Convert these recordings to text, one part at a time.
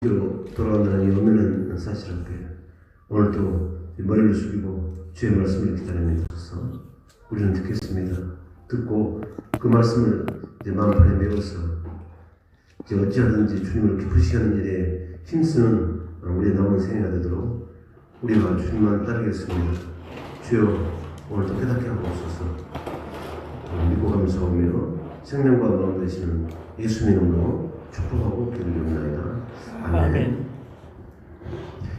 로 돌아온다는 이 엄연한 사실 앞에 오늘도 머리를 숙이고 주의 말씀을 기다리는 것서 우리는 듣겠습니다. 듣고 그 말씀을 이제 마음판에 메워서 이제 어찌하든지 주님을 기쁘시게 하는 일에 힘쓰는 우리의 남은 생애가 되도록 우리가 주님만 따르겠습니다. 주여 오늘도 깨닫게 하고 오소서. 믿고 감사하며 생명과 마음 되시는 예수님 이름으로 축복하고 기도드립니다. 아멘.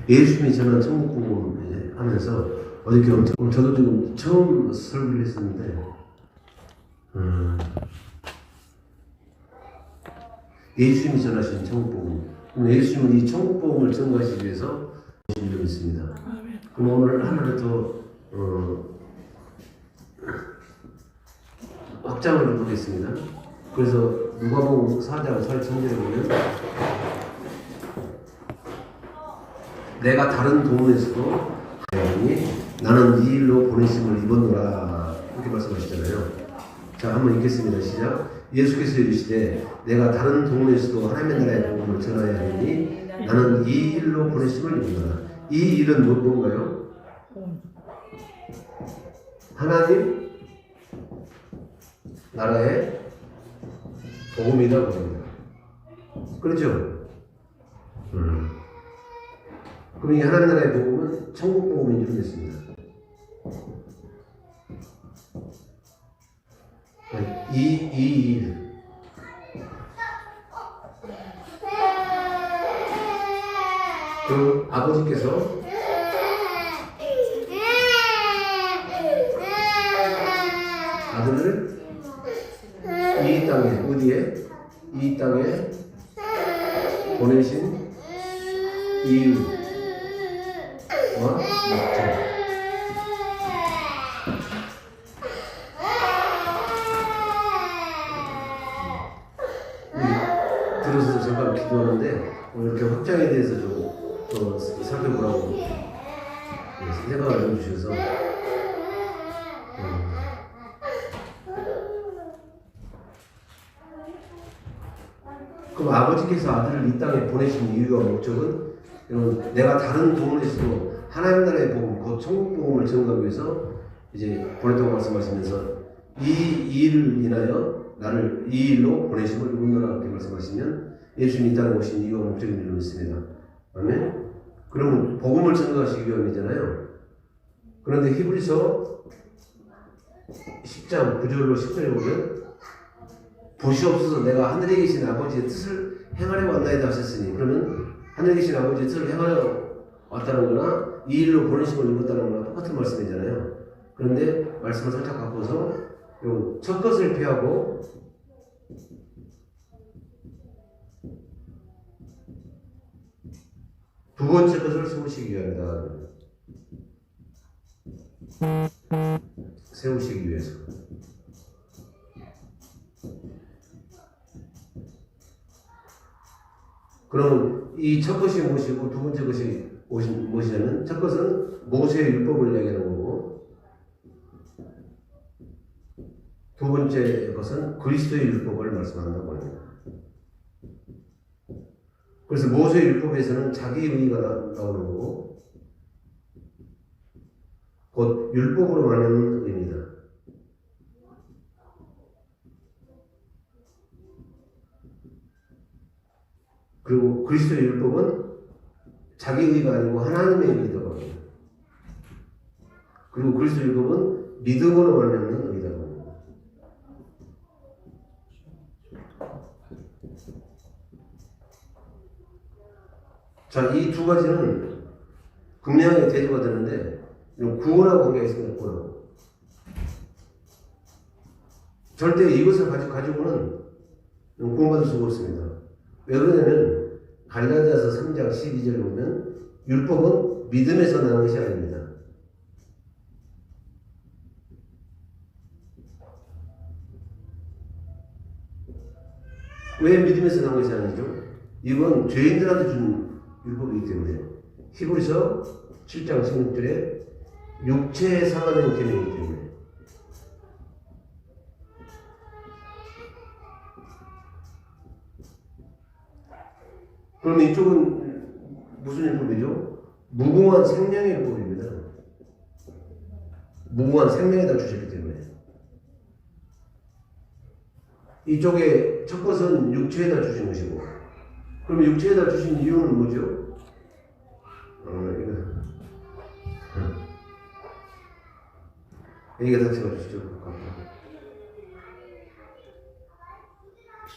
예수님이 저는 천국 공부를 하면서 어저께 저도 지금 처음 설교를 했었는데 예수님이 전하신 천국 복음. 예수님은 이 천국 복음을 전가하시기 위해서 오신 적이 있습니다. 그럼 오늘 하나를 더 확장을 해보겠습니다. 그래서 누가복음 4장 8절에 보면 내가 다른 동문에서도 하나님이 나는 이 일로 보내심을 입었노라 이렇게 말씀하시잖아요. 자, 한번 읽겠습니다. 시작. 예수께서 이르시되 내가 다른 동문에서도 하나님의 나라의 복음을 전하여야 하니 나는 이 일로 보내심을 입었노라. 이 일은 뭔가요? 하나님 나라의 복음이라고 합니다. 그렇죠? 그럼 이 하나님 나라의 복음은 천국 복음인 줄 믿습니다. 이 일. 그 아버지께서 아들을 이 땅에 어디에? 이 땅에 보내신 이유와 목적. 들어서 잠깐 기도하는데 오늘 이렇게 확장에 대해서 좀 살펴보라고 생각을 해주셔서 그럼 아버지께서 아들을 이 땅에 보내신 이유와 목적은 내가 다른 동문에서도 하나님 나라의 복음, 곧 천국 복음을 전하기 위해서 이제 보냈다고 말씀하시면서 이 일을 인하여 나를 이 일로 보내심을 입었노라 이렇게 말씀하시면 예수님이 이 땅에 오신 이유와 목적인 줄로 믿습니다. 아멘. 그러면 복음을 전하시기 위함이잖아요. 그런데 히브리서 10장 9절로 10절에 보면 보시옵소서 내가 하늘에 계신 아버지의 뜻을 행하려 왔나이다 하셨으니 그러면 하늘에 계신 아버지의 뜻을 행하려 왔다는 거나 이 일로 보내심을 입었다는 거나 똑같은 말씀이잖아요. 그런데 말씀을 살짝 바꿔서 첫 것을 피하고 두 번째 것을 세우시기 위함이다. 세우시기 위해서. 그러면 이 첫 것이 무엇이고 두 번째 것이 무엇이냐면 첫 것은 모세의 율법을 이야기하는 거고 두 번째 것은 그리스도의 율법을 말씀한다고 합니다. 그래서 모세의 율법에서는 자기 의의가 나오는 거고 곧 율법으로 말하는 의미다. 그리고 그리스도의 율법은 자기 의가 아니고 하나님의 의라고 합니다. 그리고 그리스도의 율법은 믿음으로 말하는 의라고 합니다. 자, 이 두 가지는 극명하게 대조가 되는데 구원하고 관계가 있습니다. 구원하고. 절대 이것을 가지고는 구원받을 수가 없습니다. 왜 그러냐면 갈라디아서 3장 12절에 보면 율법은 믿음에서 나는 것이 아닙니다. 왜 믿음에서 나는 것이 아니죠? 이건 죄인들한테 준 율법이기 때문에 히브리서 7장 16절에 육체에 상하는 계명이기 때문에 그러면 이쪽은 무슨 율법이죠? 무궁한 생명의 율법입니다. 무궁한 생명에다 주셨기 때문에. 이쪽에 첫 것은 육체에다 주신 것이고, 그러면 육체에다 주신 이유는 뭐죠? 얘기가 다 찍어주시죠.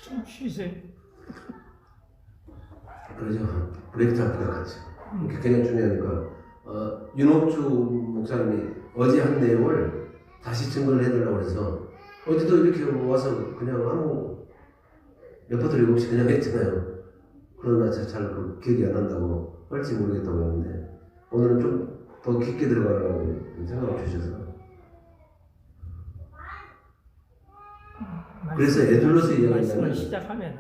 좀 쉬세요. 그러죠. 브레이크 잡기가 같이. 이렇게 그냥 중요하니까. 윤옥주 목사님이 어제 한 내용을 다시 증거를 해달라고 해서 어제도 이렇게 와서 그냥 아무 몇 번도 읽없이 그냥 했잖아요. 그러나 잘 그 기억이 안 난다고 할지 모르겠다고 했는데 오늘은 좀 더 깊게 들어가라고 생각을 주셔서 그래서 에둘러서 이야기하면 말씀을 시작하면은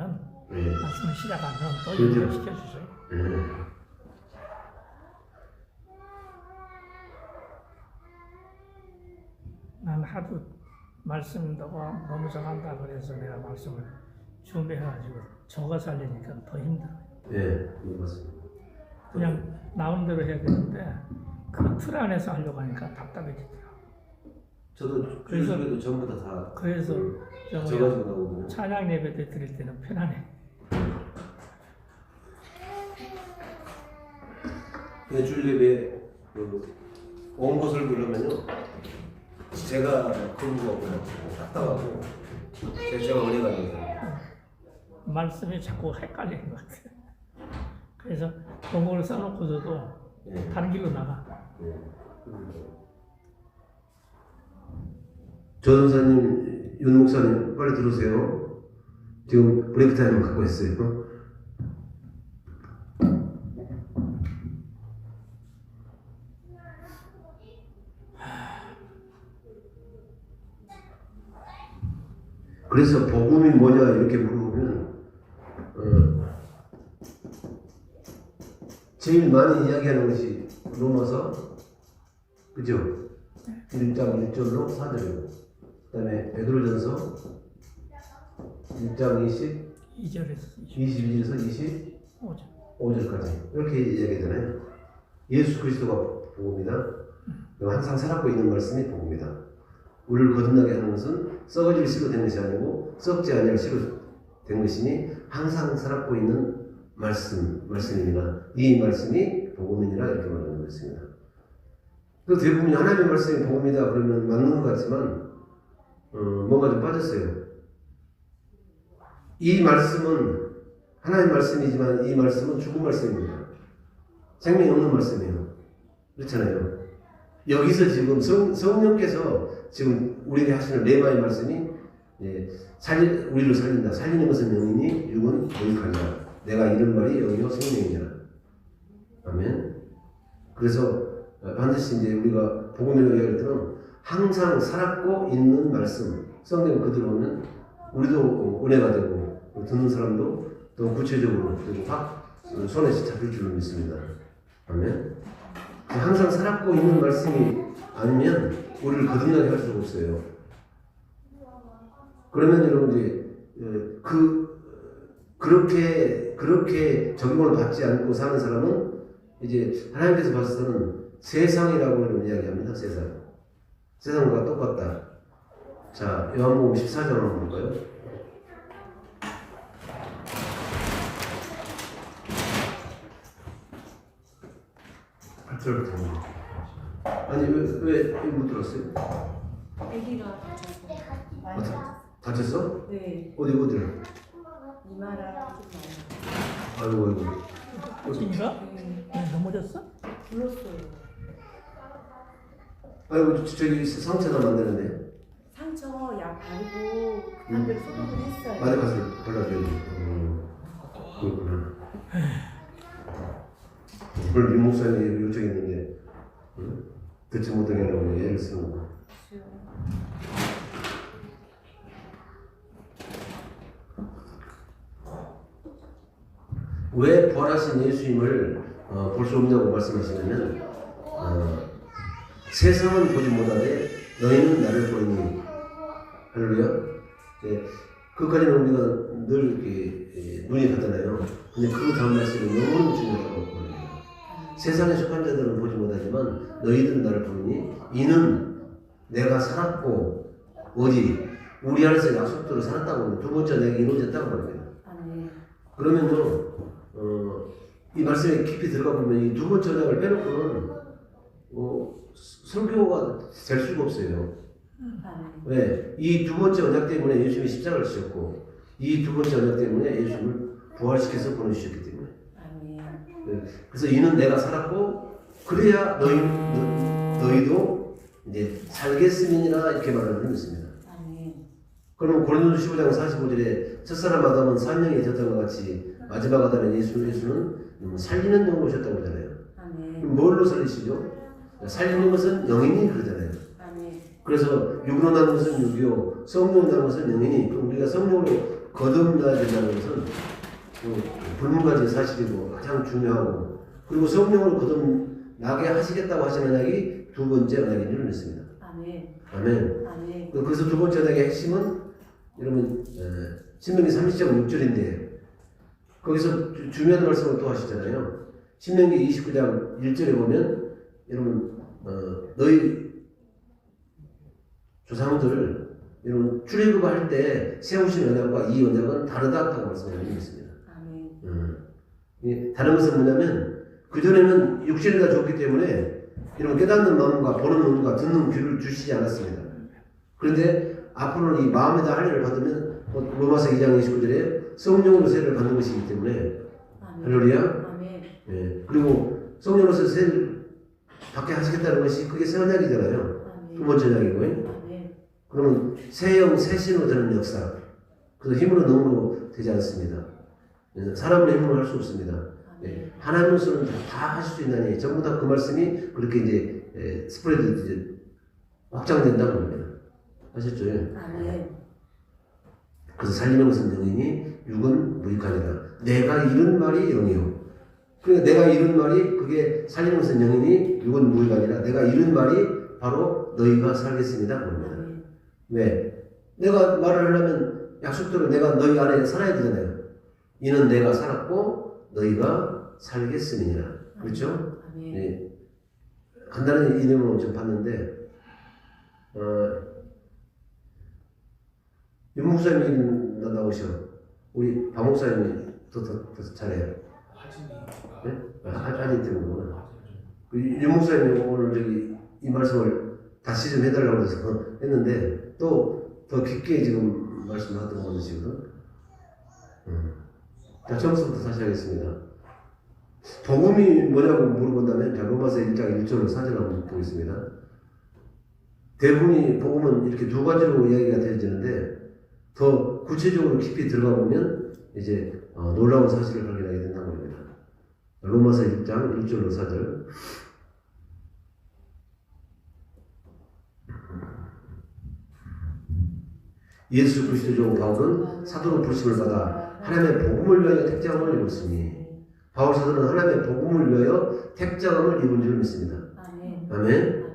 말씀을 시작하면 또 그렇죠. 연결시켜 주세요. 난 하도 말씀도가 너무 적한다 그래서 내가 말씀을 준비해가지고 적어서 하려니까 더 힘들어요. 네, 맞습니다. 그냥 나온 대로 해야 되는데 그 틀 안에서 하려고 하니까 답답해지더라고. 저도 그래서- 주일에도 전부 다 그래서 저 적어지고 뭐야, 나오거든요. 찬양 예배 때 드릴 때는 편안해. 근데 주일 예배 온 것을 그러면요. 제가 그런 거 답답하고 제가 은혜가 됩니다. 말씀이 자꾸 헷갈리는 것 같아요. 그래서 동호를 써놓고서도 네. 다른 길로 나가. 조 선사님, 윤 목사님 빨리 들어오세요. 지금 브레이크 타임을 갖고 있어요. 그래서 복음이 뭐냐 이렇게 물어보면 제일 많이 이야기하는 것이 로마서 그죠? 1장 1절로 4절이고 그 다음에 베드로전서 1장 2절에서 22절에서 25절까지 이렇게 이야기하잖아요. 예수 그리스도가 복음이다. 그리고 항상 살았고 있는 말씀이 복음이다. 우리를 거듭나게 하는 것은 썩어질 씨로 된 것이 아니고 썩지 아니할 씨로 된 것이니 항상 살았고 있는 말씀이니라. 이 말씀이 복음이니라 이렇게 말하는 것입니다. 그 대부분이 하나님의 말씀이 복음이다 그러면 맞는 것 같지만 뭔가 좀 빠졌어요. 이 말씀은 하나님의 말씀이지만 이 말씀은 죽은 말씀입니다. 생명이 없는 말씀이에요. 그렇잖아요. 여기서 지금 성령께서 지금 우리에게 하시는 레마의 말씀이 우리를 살린다. 살리는 것은 영이니 육은 거룩하니라. 내가 이런 말이 영이요 생명이니라. 아멘. 그래서 반드시 이제 우리가 복음이라고 얘기할 때는 항상 살았고 있는 말씀, 성경 그대로 오면 우리도 은혜가 되고 듣는 사람도 또 구체적으로 확 손에 잡힐 줄로 믿습니다. 아멘. 항상 살았고 있는 말씀이 아니면 우리를 거듭나게 할 수가 없어요. 그러면 여러분 이제 그렇게 적용을 받지 않고 사는 사람은 이제 하나님께서 봐서는 세상이라고 이야기합니다. 세상과 똑같다. 자, 요한복음 14장 한번 볼까요? 아니 왜 못 들었어요? 아기가 다쳤어? 네 어디를? 이마랑 좀 아이고. 진이가 많이 넘어졌어? 불렀어요. 아이고 저기 상처나 만드는데. 상처 약 바르고 그다음에 소독을 했어요. 맞아 가서 발라줘야 돼. 그렇구나. 오늘 윤 목사님 요청했는데 듣지 못하게 하려고 애를 쓰는 거. 왜 부활하신 예수님을 볼 수 없냐고 말씀하시냐면 세상은 보지 못하되 너희는 나를 보이니 할렐루야. 네, 그까지는 우리가 늘 이렇게 눈이 가잖아요. 근데 그 다음 말씀이 너무 중요하다고 말합니다. 세상에 속한 자들은 보지 못하지만 너희들은 나를 보니 이는 내가 살았고 어디 우리 안에서 약속대로 살았다고 합니다. 두 번째 내가 이루어졌다고 합니다. 그러면요 이 말씀에 깊이 들어가 보면 이 두 번째 언약을 빼놓고는 설교가 될 수가 없어요. 왜? 이 두 번째 언약 때문에 예수님이 십자가를 지셨고 이 두 번째 언약 때문에 예수님을 부활시켜서 보내주셨기 때문에. 그래서 이는 내가 살았고 그래야 너희도 이제 살겠음이니라 이렇게 말하는 것입니다. 그러면 고린도서 15장 45절에 첫사람 아담은 산령이 되었던 것 같이 마지막 아담인 예수는 살리는 영으로 오셨다고 하잖아요. 그럼 뭘로 살리시죠? 살리는 것은 영인이 그러잖아요. 그래서 육으로 나는 것은 육이요 성령으로 나는 것은 영인이. 그럼 우리가 성령으로 거듭나야 된다는 것은 불문가지 사실이고 가장 중요하고, 그리고 성령으로 거듭나게 하시겠다고 하시는 언약이 두 번째 언약인 줄 믿습니다. 아멘. 그래서 두 번째 언약의 핵심은 여러분 신명기 30장 6절인데 거기서 중요한 말씀을 또 하시잖아요. 신명기 29장 1절에 보면 여러분 너희 조상들 여러분 출애굽할 때 세우신 언약과 이 언약은 다르다고 말씀하고 있습니다. 다른 것은 뭐냐면 그전에는 육신이 다 좋기 때문에 여러분 깨닫는 마음과 보는 눈과 듣는 귀를 주시지 않았습니다. 그런데 앞으로는 이 마음에다 할례를 받으면 로마서 2장 29절에 성령으로 세례를 받는 것이기 때문에 할렐루야. 그리고 성령으로서 세례를 받게 하시겠다는 것이 그게 새 언약이잖아요. 두 번째 언약이고요. 그러면 새영 새신으로 되는 역사. 그래서 힘으로 능으로 되지 않습니다. 사람의 힘으로 할 수 없습니다. 하나님으로서는 다 하실 수 있나니 전부 다 그 말씀이 그렇게 이제 스프레드 이제 확장된다고 합니다. 아셨죠? 그래서 살리는 것은 영이니 육은 무익하니라. 내가 이른 말이 영이요. 그러니까 내가 이른 말이 그게 살리는 것은 영이니 육은 무익하니라. 내가 이른 말이 바로 너희가 살겠습니다. 그럽니다. 왜? 내가 말을 하려면 약속대로 내가 너희 안에 살아야 되잖아요. 이는 내가 살았고 너희가 살겠음이니라. 그렇죠? 네. 간단한 이름으로 좀 봤는데 윤 목사님 나오셔. 우리 박 목사님이 더 잘해요. 네? 하진 때문에. 윤 목사님이 오늘 저기 이 말씀을 다시 좀 해달라고 해서 했는데 또 더 깊게 지금 말씀하던 것이거든. 자, 처음부터 다시 하겠습니다. 복음이 뭐냐고 물어본다면 자, 로마서 1장 1절로 4절 한번 보겠습니다. 대부분이 복음은 이렇게 두 가지로 이야기가 되어지는데 더 구체적으로 깊이 들어가 보면 이제 놀라운 사실을 발견하게 된다고 합니다. 로마서 1장 1절로 4절. 예수 그리스도 종 바울은 사도로 부르심을 받아 하나님의 복음을 위하여 택장함을 입었으니 바울 사도는 하나님의 복음을 위하여 택장함을 입은 줄 믿습니다. 아멘.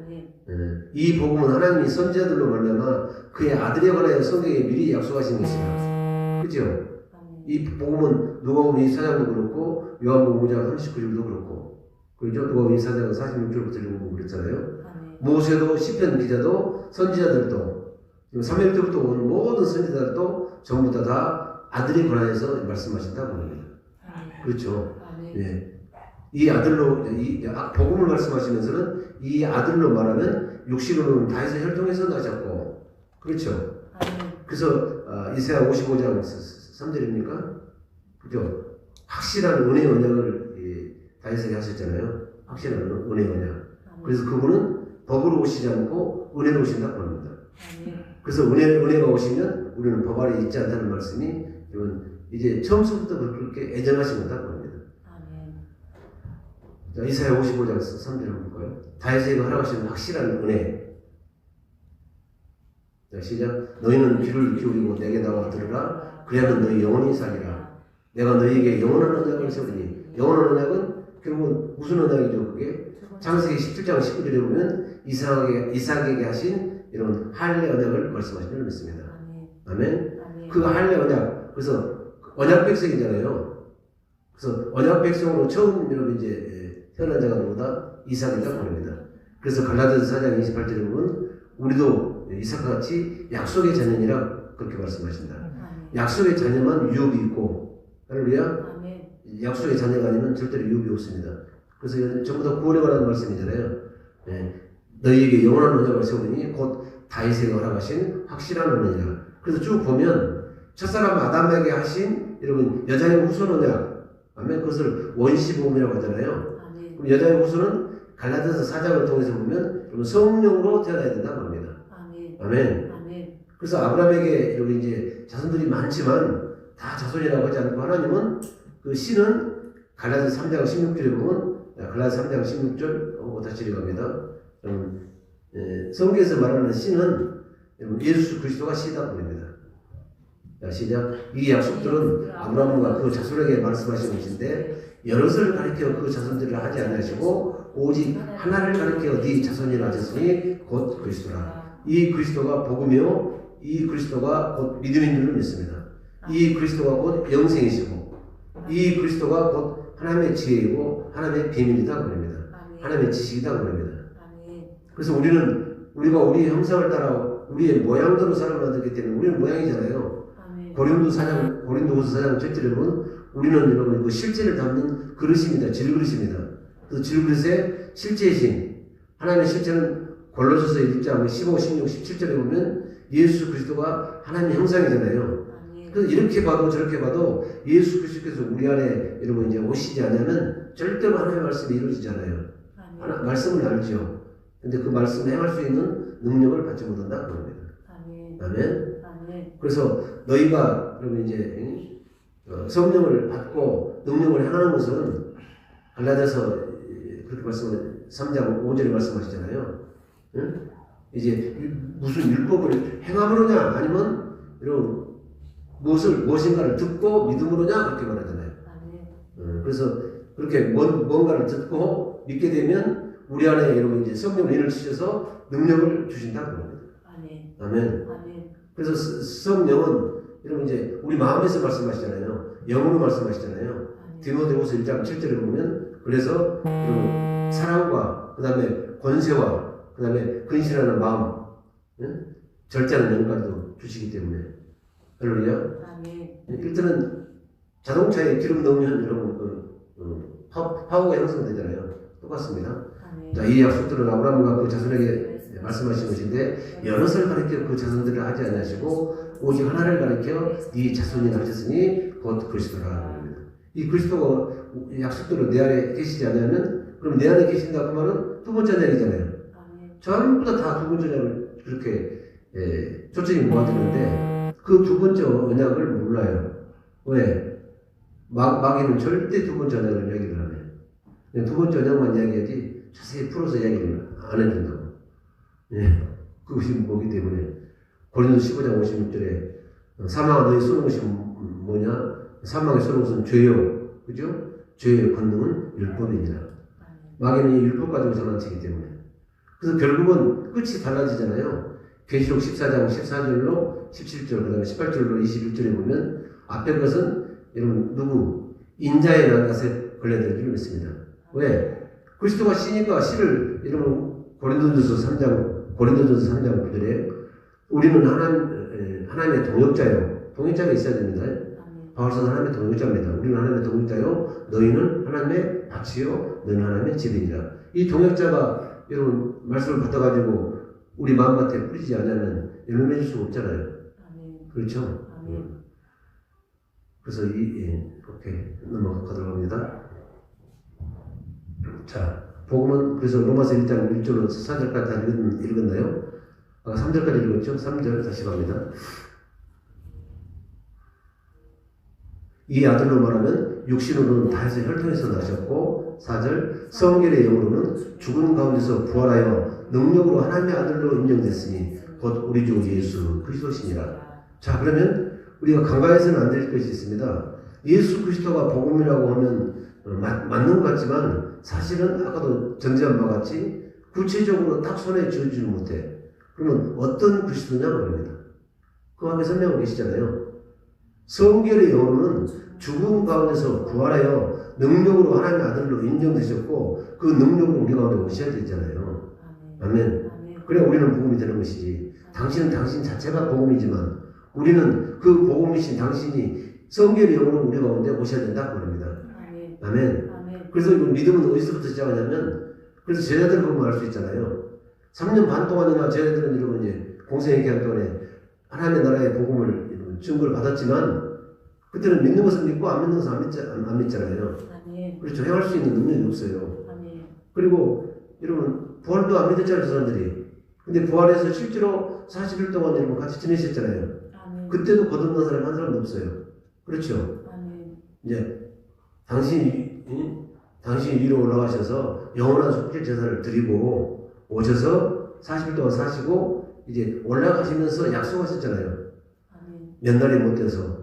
이 복음은 하나님이 선지자들로 말미암아 그의 아들에 관하여 성경에 미리 약속하신 것이다. 그죠? 이 복음은 누가복음 24장도 그렇고 요한복음 5장 39절도 그렇고 그죠? 누가복음 24장 46절부터 그랬잖아요. 모세도 시편 기자도 선지자들도 3일 때부터 오는 모든 선지자들도 전부 다 아들에 관하여서 말씀하신다고 합니다. 그렇죠? 예. 이 아들로 이 복음을 말씀하시면서는 이 아들로 말하면 육신으로는 다윗의 혈통에서 나셨고 그렇죠? 그래서 이사야 55장 3절입니까? 그죠? 확실한 은혜의 언약을 다윗에게 하셨잖아요. 확실한 은혜의 언약. 그래서 그분은 법으로 오시지 않고 은혜로 오신다고 합니다. 그래서 은혜가 오시면 우리는 법 아래 있지 않다는 말씀이 이제 처음부터 그렇게 애정하신 거다고 합니다. 자, 이사야 55장 3절 한번 볼까요? 다윗에게 허락하시는 확실한 은혜. 자, 시작. 너희는 귀를 기울이고 내게 나와 들으라. 그래야만 너희 영원히 살리라. 내가 너희에게 영원한 언약을 세우리니. 영원한 언약은 결국은 무슨 언약이죠? 그게 창세기 17장 19절에 보면 이삭에게 하신 이런 할례 언약을 말씀하시는 줄 믿습니다. 아멘. 그 할례 언약. 그래서 언약 백성이잖아요. 그래서 언약 백성으로 처음 여러분 이제 태어난 자가 누구다? 이삭이다 그럽니다. 그래서 갈라디아서 4장 28절에 보면 우리도 이삭과 같이 약속의 자녀니라 그렇게 말씀하신다. 약속의 자녀만 유업이 있고, 할렐루야. 약속의 자녀가 아니면 절대로 유업이 없습니다. 그래서 전부 다 구원에 관한 말씀이잖아요. 예. 너희에게 영원한 언약을 세우니 곧 다윗에게 허락하신 확실한 언약이라. 그래서 쭉 보면 첫사람 아담에게 하신 여러분 여자의 후손 언약, 아멘. 그것을 원시복음이라고 하잖아요. 그럼 여자의 후손은 갈라디아서 4장을 통해서 보면 여러분 성령으로 태어나야 된다고 합니다. 아멘. 그래서 아브라함에게 여러분 이제 자손들이 많지만 다 자손이라고 하지 않고 하나님은 그 씨는 갈라디아서 3장 16절에 보면 갈라디아서 3장 16절 다시 읽어갑니다. 성경에서 말하는 씨는 예수 그리스도가 씨다 그럽니다. 시작. 이 약속들은 아브라함과 그 자손에게 말씀하신 것인데 여럿을 가리켜 그 자손들을 하지 아니하시고 오직 하나를 가리켜 네 자손이라 하셨으니 곧 그리스도라. 이 그리스도가 복음이요 이 그리스도가 곧 믿음인 줄을 믿습니다. 이 그리스도가 곧 영생이시고 이 그리스도가 곧 하나님의 지혜이고 하나님의 비밀이다 그럽니다. 하나님의 지식이다 그럽니다. 그래서 우리가 우리의 형상을 따라 우리의 모양대로 사람을 만들기 때문에 우리는 모양이잖아요. 고린도후서 4장 7절에 보면 우리는 여러분 그 실제를 담는 그릇입니다. 질그릇입니다. 그 질그릇의 실제이신 하나님의 실제는 골로새서 1장 15, 16, 17절에 보면 예수 그리스도가 하나님의 형상이잖아요. 그래서 이렇게 봐도 저렇게 봐도 예수 그리스도께서 우리 안에 여러분 이제 오시지 않으면 절대로 하나님의 말씀이 이루어지잖아요. 말씀을 알죠. 근데 그 말씀 행할 수 있는 능력을 받지 못한다 그럽니다. 아멘. 그래서 너희가 그러면 이제 성령을 받고 능력을 행하는 것은 갈라디아서 그렇게 말씀을 3장 5절에 말씀하시잖아요. 응? 이제 무슨 율법을 행함으로냐 아니면 이런 무엇인가를 듣고 믿음으로냐 그렇게 말하잖아요. 그래서 그렇게 뭔가를 듣고 믿게 되면 우리 안에 여러분 이제 성령을 인을 치셔서 능력을 주신다고 합니다. 아멘. 그래서 성령은 여러분 이제 우리 마음에서 말씀하시잖아요. 영으로 말씀하시잖아요. 디모데후서 1장 7절에 보면 그래서 여러분 사랑과 그다음에 권세와 그다음에 근신하는 마음, 절제하는 영까지도 주시기 때문에 할렐루야. 일단은 자동차에 기름 넣으면 여러분 파워가 형성되잖아요. 똑같습니다. 자, 이 약속들은 아브라함과 그 자손에게 말씀하신 것인데 여럿을 가리켜 그 자손들을 하지 아니하시고 오직 하나를 가리켜 이 자손이라 하셨으니 곧 그리스도라. 이 그리스도가 약속대로 내 안에 계시지 않으면 그럼 내 안에 계신다 그 말은 두 번째 언약이잖아요. 전부 다 두 번째 언약을 그렇게 초점이 모아지는데 그 두 번째 언약을 몰라요. 왜? 마귀는 절대 두 번째 언약을 이야기를 안 해요. 두 번째 언약만 이야기하지 자세히 풀어서 이야기를 안 해준다고. 예, 그것이 뭐기 때문에 고린도서 15장 56절에 사망아 너희 쏘는 것이 뭐냐? 사망에 쏘는 것은 죄요. 그죠? 죄의 권능은 율법이니라. 마귀는 이 율법 가지고 장난치기 때문에. 그래서 결국은 끝이 달라지잖아요. 계시록 14장 14절로 17절 그 다음에 18절로 21절에 보면 앞에 것은 여러분 누구? 인자의 낫에 걸려야 줄 믿습니다. 왜? 그리스도가 씨니까 씨를 여러분 고린도전서 3장 9절에 우리는 하나님의 동역자요. 동역자가 있어야 됩니다. 바울서는 하나님의 동역자입니다. 우리는 하나님의 동역자요. 너희는 하나님의 밭이요. 너희는 하나님의 집이니라. 이 동역자가 여러분 말씀을 받아가지고 우리 마음밭에 뿌리지 않으면 열매 맺을 수가 없잖아요. 그렇죠? 그래서 이렇게 넘어가도록 합니다. 자, 복음은 그래서 로마서 1장 1절로 4절까지 다 읽었나요? 3절까지 읽었죠? 3절 다시 갑니다. 이 아들로 말하면 육신으로는 다윗의 혈통에서 나셨고 4절 성결의 영으로는 죽은 가운데서 부활하여 능력으로 하나님의 아들로 인정됐으니 곧 우리 주 예수 그리스도시니라. 자, 그러면 우리가 간과해서는 안 될 것이 있습니다. 예수 그리스도가 복음이라고 하면 맞는 것 같지만 사실은 아까도 전제한 바와 같이 구체적으로 딱 손에 쥐어주지 못해. 그러면 어떤 그리스도냐 그럽니다. 그 앞에 설명하고 계시잖아요. 성결의 영으로는 죽은 가운데서 부활하여 능력으로 하나님의 아들로 인정되셨고 그 능력으로 우리 가운데 오셔야 되잖아요. 아멘. 그래 우리는 복음이 되는 것이지. 당신은 당신 자체가 복음이지만 우리는 그 복음이신 당신이 성결의 영으로 우리 가운데 오셔야 된다고 합니다. 아멘. 그래서 이 믿음은 어디서부터 시작하냐면 그래서 제자들을 보면 알 수 있잖아요. 3년 반 동안이나 제자들은 이러면 이제 공생의 기간 동안에 하나님의 나라의 복음을 증거를 받았지만 그때는 믿는 것은 믿고 안 믿는 것은 안 믿잖아요. 그렇죠. 행할 수 있는 능력이 없어요. 그리고 여러분 부활도 안 믿었잖아요. 그 사람들이. 근데 부활해서 실제로 40일 동안 여러분 같이 지내셨잖아요. 그때도 거듭난 사람 한 사람도 없어요. 그렇죠. 이제 당신이 위로 올라가셔서 영원한 속죄 제사를 드리고 오셔서 40일 동안 사시고 이제 올라가시면서 약속하셨잖아요. 몇 날이 못 돼서.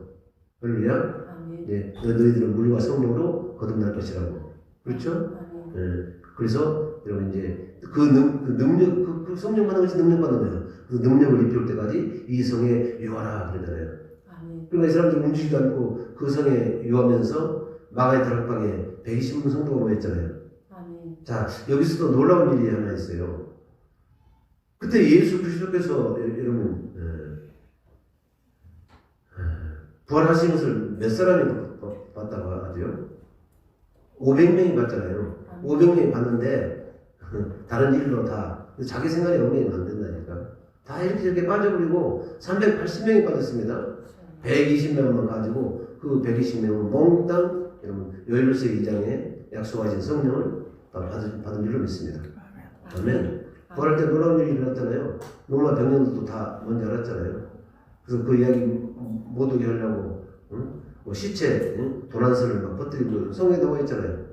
할렐루야. 네, 너희들은 물과 성령으로 거듭날 것이라고. 그렇죠? 네. 그래서 여러분 이제 그 능력, 그 성령 받는 것이 능력 받는 거예요. 그 능력을 입힐 때까지 이 성에 유하라 그러잖아요. 그러니까 이 사람들이 움직이지도 않고 그 성에 유하면서 마가의 다락방에 120명 성도가 모였잖아요. 자, 여기서도 놀라운 일이 하나 있어요. 그때 예수 그리스도께서 여러분 부활하신 것을 몇 사람이 봤다고 하죠? 500명이 봤잖아요. 500명이 봤는데 다른 일로 다 자기 생활에 엉망이 만든다니까. 다 이렇게 빠져버리고 380명이 빠졌습니다. 120명만 가지고 그 120명은 몽땅 여러분 요엘서 2장에 약속하신 성령을 받은 줄로 믿습니다. 아멘. 부활할 때 놀라운 일이 일어났잖아요. 로마 병력들도 다 뭔지 알았잖아요. 그래서 그 이야기 못 오게 하려고 뭐 시체 도난설을 막 퍼뜨리고 성경에 나와 있잖아요.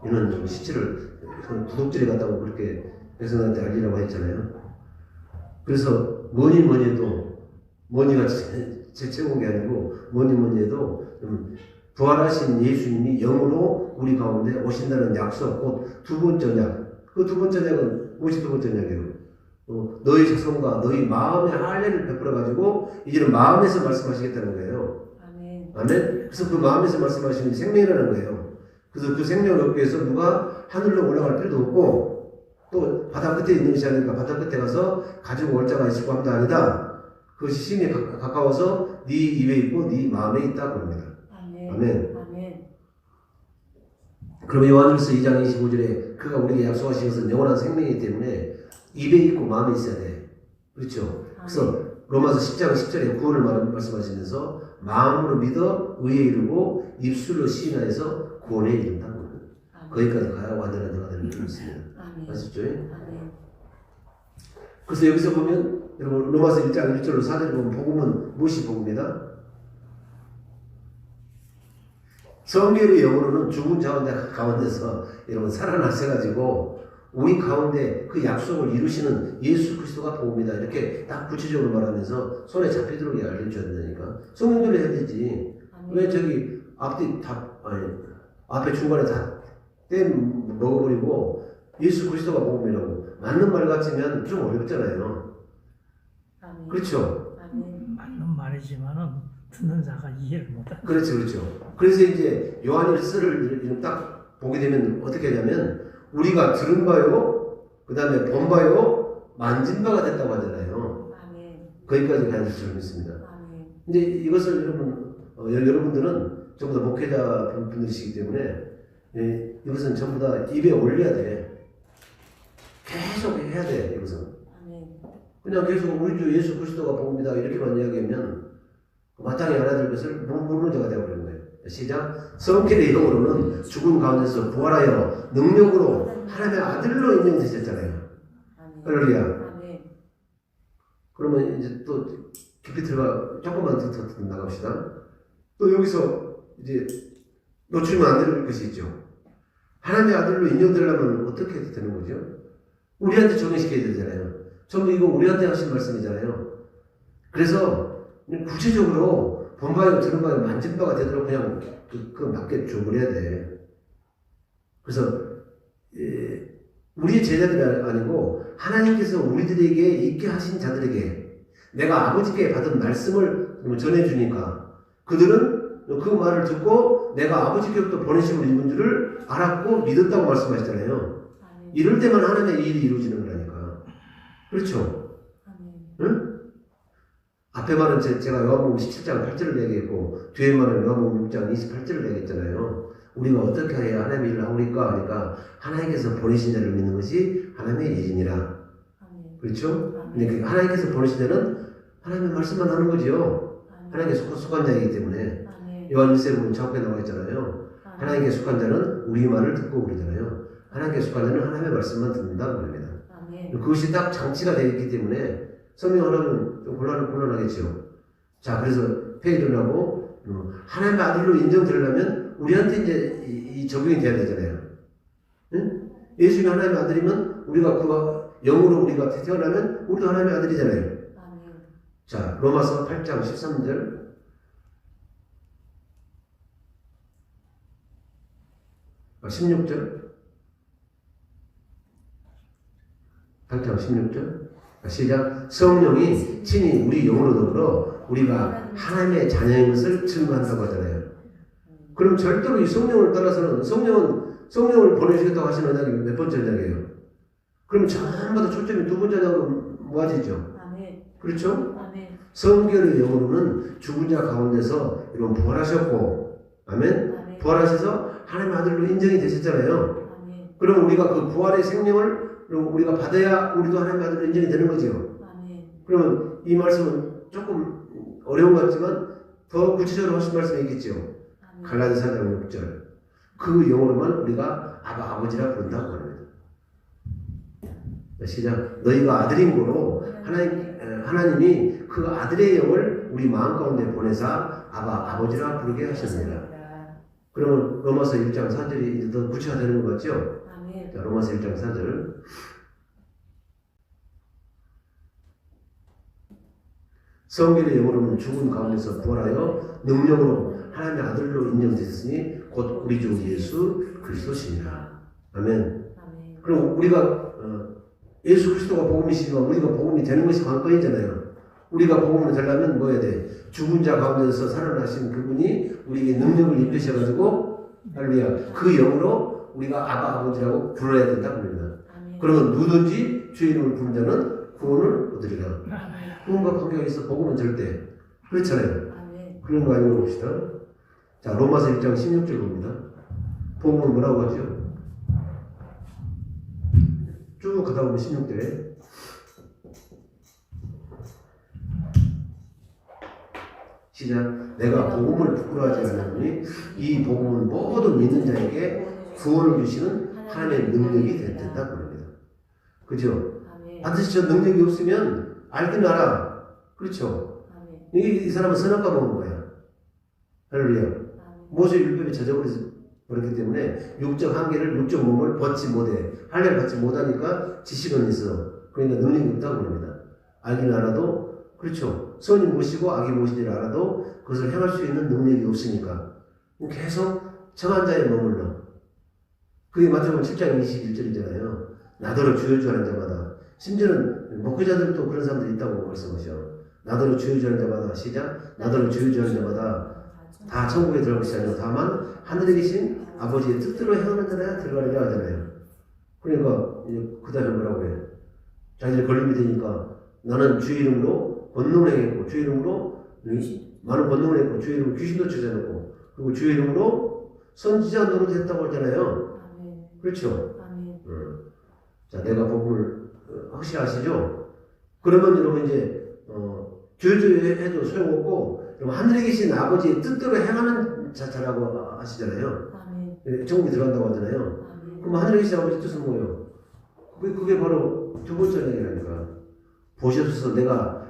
이런 시체를 구독질에 갔다고 그렇게 백성한테 알리라고 했잖아요. 그래서 뭐니 해도 뭐니가 제 최고인 게 아니고 뭐니 해도 부활하신 예수님이 영으로 우리 가운데 오신다는 약속, 곧 두 번째 언약. 그 두 번째 언약은 무엇이 두 번째 언약이에요? 너희 자손과 너희 마음의 할례를 베풀어가지고 이제는 마음에서 말씀하시겠다는 거예요. 아멘. 그래서 그 마음에서 말씀하시는 생명이라는 거예요. 그래서 그 생명을 얻기 위해서 누가 하늘로 올라갈 필요도 없고 또 바다 끝에 있는 것이 아니니까 바다 끝에 가서 가지고 올 자가 있을 것도 아니다. 그것이 심히 가까워서 네 입에 있고 네 마음에 있다고 합니다. 아멘. 그러면 요한일서 2장 25절에 그가 우리에게 약속하신 것은 영원한 생명이기 때문에 입에 있고 마음에 있어야 돼. 그렇죠? 그래서 로마서 10장 10절에 구원을 말씀하시면서 마음으로 믿어 의에 이르고 입술로 시인하여서 구원에 이른다고. 거기까지 가야 완전한 자가 되는 줄 믿습니다. 아시죠? 그래서 여기서 보면 여러분 로마서 1장 1절로 4절에 보면 복음은 무엇이 복음이다? 성결의 영으로는 죽은 자원대 가운데서 여러분 살아나셔가지고 우리 가운데 그 약속을 이루시는 예수 그리스도가 복음이다. 이렇게 딱 구체적으로 말하면서 손에 잡히도록 알려줘야 된다니까. 성경대로 해야 되지. 왜 저기 앞에 중간에 다 먹어버리고 예수 그리스도가 복음이라고 맞는 말 같으면 좀 어렵잖아요. 그렇죠? 맞는 말이지만은 듣는 자가 이해를 못한다. 그렇죠. 그래서 이제 요한일서를 딱 보게 되면 어떻게 하냐면 우리가 들은 바요, 그 다음에 본 바요, 만진 바가 됐다고 하잖아요. 거기까지 가야 될 줄 믿습니다. 이제 이것을 여러분들은 전부 다 목회자 분들이시기 때문에 이것은 전부 다 입에 올려야 돼. 계속 해야 돼. 이것은. 그냥 계속 우리 주 예수 그리스도가 복음이다 이렇게만 이야기하면 마땅히 알아들 것을 모르는 자가 되어버리는 거예요. 시작. 성결의 영으로는 죽은 가운데서 부활하여 능력으로 하나님의 아들로 인정되셨잖아요. 할렐루야. 그러면 이제 또 깊이 들어가 조금만 더 나갑시다. 또 여기서 이제 놓치면 안 되는 것이 있죠. 하나님의 아들로 인정되려면 어떻게 되는 거죠? 우리한테 적용시켜야 되잖아요. 전부 이거 우리한테 하신 말씀이잖아요. 그래서 구체적으로 본 바요, 들은 바요, 만진 바가 되도록 그냥 그 맞게 주문해야 돼. 그래서 우리 제자들이 아니고 하나님께서 우리들에게 있게 하신 자들에게 내가 아버지께 받은 말씀을 전해주니까 그들은 그 말을 듣고 내가 아버지께로부터 보내심을 입은 줄을 알았고 믿었다고 말씀하시잖아요. 이럴 때만 하나님의 일이 이루어지는 거라니까. 그렇죠? 응? 앞에 말은 제가 요한복음 17장 8절을 얘기했고 뒤에 말은 요한복음 6장 28절을 얘기했잖아요. 우리가 어떻게 해야 하나님의 일을 하오리까 하니까 하나님께서 보내신 자를 믿는 것이 하나님의 예진이라. 그렇죠? 근데 하나님께서 보내신 자는 하나님의 말씀만 하는 거지요. 하나님께 속한 자이기 때문에 요한 1세 보면 정확하게 나와 있잖아요. 하나님께 속한 자는 우리 말을 듣고 그러잖아요. 하나님께 속한 자는 하나님의 말씀만 듣는다고 그럽니다. 그것이 딱 장치가 되어 있기 때문에 성령 하나는 좀 곤란하겠죠. 자, 그래서 회의론하고 하나님의 아들로 인정되려면 우리한테 이제 이 적용이 돼야 되잖아요. 응? 예수님이 하나님의 아들이면 우리가 그 영으로 우리가 태어나면 우리도 하나님의 아들이잖아요. 자, 로마서 8장 13절 16절 8장 16절 시작. 성령이 친히 우리 영으로 더불어 우리가 하나님의 자녀인 것을 증거한다고 하잖아요. 그럼 절대로 이 성령을 따라서는 성령을 보내주겠다고 하시는 언약이 몇 번째 언약이에요? 그럼 전부 다 초점이 두 번째 언약으로 모아지죠. 그렇죠? 성결의 영으로는 죽은 자 가운데서 이런 부활하셨고, 아멘? 부활하셔서 하나님의 아들로 인정이 되셨잖아요. 그럼 우리가 그 부활의 생명을 우리가 받아야 우리도 하나님의 아들로 인정이 되는 거죠. 그러면 이 말씀은 조금 어려운 것 같지만 더 구체적으로 하신 말씀이 있겠죠. 갈라디아서 4장 6절 그 영으로만 우리가 아버지라 부른다고 합니다. 시작. 너희가 아들인 거로 하나님이 그 아들의 영을 우리 마음 가운데 보내사 아버지라 부르게 하셨습니다. 그러면 로마서 1장 4절이 이제 더 구체화되는 것 같죠? 자, 로마서 1장 4절 성결의 영으로는 죽은 가운데서 부활하여 능력으로 하나님의 아들로 인정되셨으니 곧 우리 주 예수 그리스도시니라. 아멘. 그럼 우리가 예수 그리스도가 복음이시지만 우리가 복음이 되는 것이 관건이잖아요. 우리가 복음으로 되려면 뭐 해야 돼? 죽은 자 가운데서 살아나신 그분이 우리에게 능력을 입히셔가지고 할렐루야 그 영으로 우리가 아버지라고 불러야 된다고 합니다. 그러면 누구든지 주의 이름을 부른 자는 구원을 얻으리라. 구원과 관계가 있어. 복음은 절대 그렇잖아요. 그런 거 아니고 봅시다. 자, 로마서 1장 16절 봅니다. 복음은 뭐라고 하죠? 쭉 가다 보면 16절에 시작. 내가 복음을 부끄러워하지 않으니 이 복음은 모든 믿는 자에게 구원을 주시는 하나님의 능력이 된다고 합니다. 그죠? 반드시 저 능력이 없으면 알긴 알아. 그렇죠? 이 사람은 선악과 먹은 거야. 할렐루야. 모세 율법에 젖어버렸기 때문에 육적 한계를 육적 몸을 벗지 못해. 할례를 받지 못하니까 지식은 있어. 그러니까 능력이 없다고 합니다. 알긴 알아도 그렇죠. 선이 무엇이고 악이 무엇인지를 알아도 그것을 행할 수 있는 능력이 없으니까 계속 정한 자에 머물러. 그게 마태복음 7장 21절이잖아요. 나더러 주여주하는 자마다 심지어는 목회자들도 그런 사람들이 있다고 말씀하셔. 나더러 주여주하는 자마다 시작. 나더러 주여주하는 자마다 다 천국에 들어갈 것이 아니라 다만 하늘에 계신 아버지의 뜻대로 행하는 자라야 들어가리라 하잖아요. 그러니까 이제 그 다음에 뭐라고 해? 자기들 걸림이 되니까 나는 주의 이름으로 권능을 행했고 주의 이름으로 많은 권능을 했고 주의 이름으로 귀신도 쫓아내고 그리고 주의 이름으로 선지자 노릇 했다고 하잖아요. 그렇죠? 자, 내가 복음을 확실하시죠? 그러면 여러분 이제 주여주여해도 소용없고 하늘에 계신 아버지의 뜻대로 행하는 자라고 하시잖아요. 천국에 들어간다고 하잖아요. 그럼 하늘에 계신 아버지 뜻은 뭐예요? 그게 바로 두 번째 얘기라니까. 보셔서 내가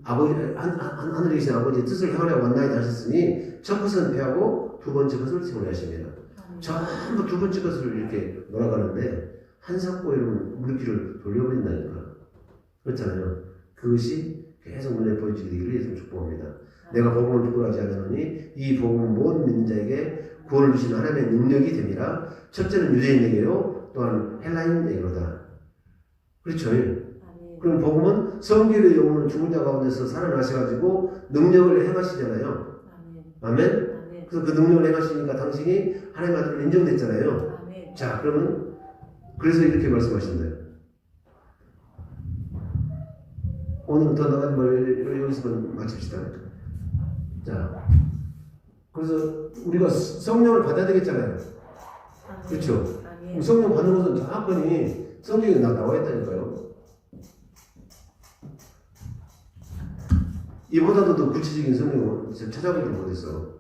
하늘에 계신 아버지의 뜻을 행하려고 왔나이다 하셨으니 첫 것은 패하고 두 번째 것을 세우려 하십니다. 전부 두 번째 것을 이렇게 몰아가는데 한 삭고 이런 물길을 돌려버린다니까. 그렇잖아요. 그것이 계속 눈에 보여지게 되기를 예수님 축복합니다. 내가 복음을 부끄러워하지 않으니 이 복음은 모든 믿는 자에게 구원을 주시는 하나님의 능력이 됩니다. 첫째는 유대인에게요. 또한 헬라인에게로다. 그렇죠. 그럼 복음은 성결의 영혼은 죽은 자 가운데서 살아나셔가지고 능력을 행하시잖아요. 아멘? 그 능력을 행하시니까 당신이 하나님의 아들로 인정됐잖아요. 아멘. 자, 그러면 그래서 이렇게 말씀하신대요. 오늘은 더 나가지 말고 여기서만 마칩시다. 자, 그래서 우리가 성령을 받아야 되겠잖아요. 아멘. 그렇죠? 아멘. 성령 받는 것은 정확히 성경에 나와 있다니까요. 이보다도 더 구체적인 성경을 찾아보지 못했어.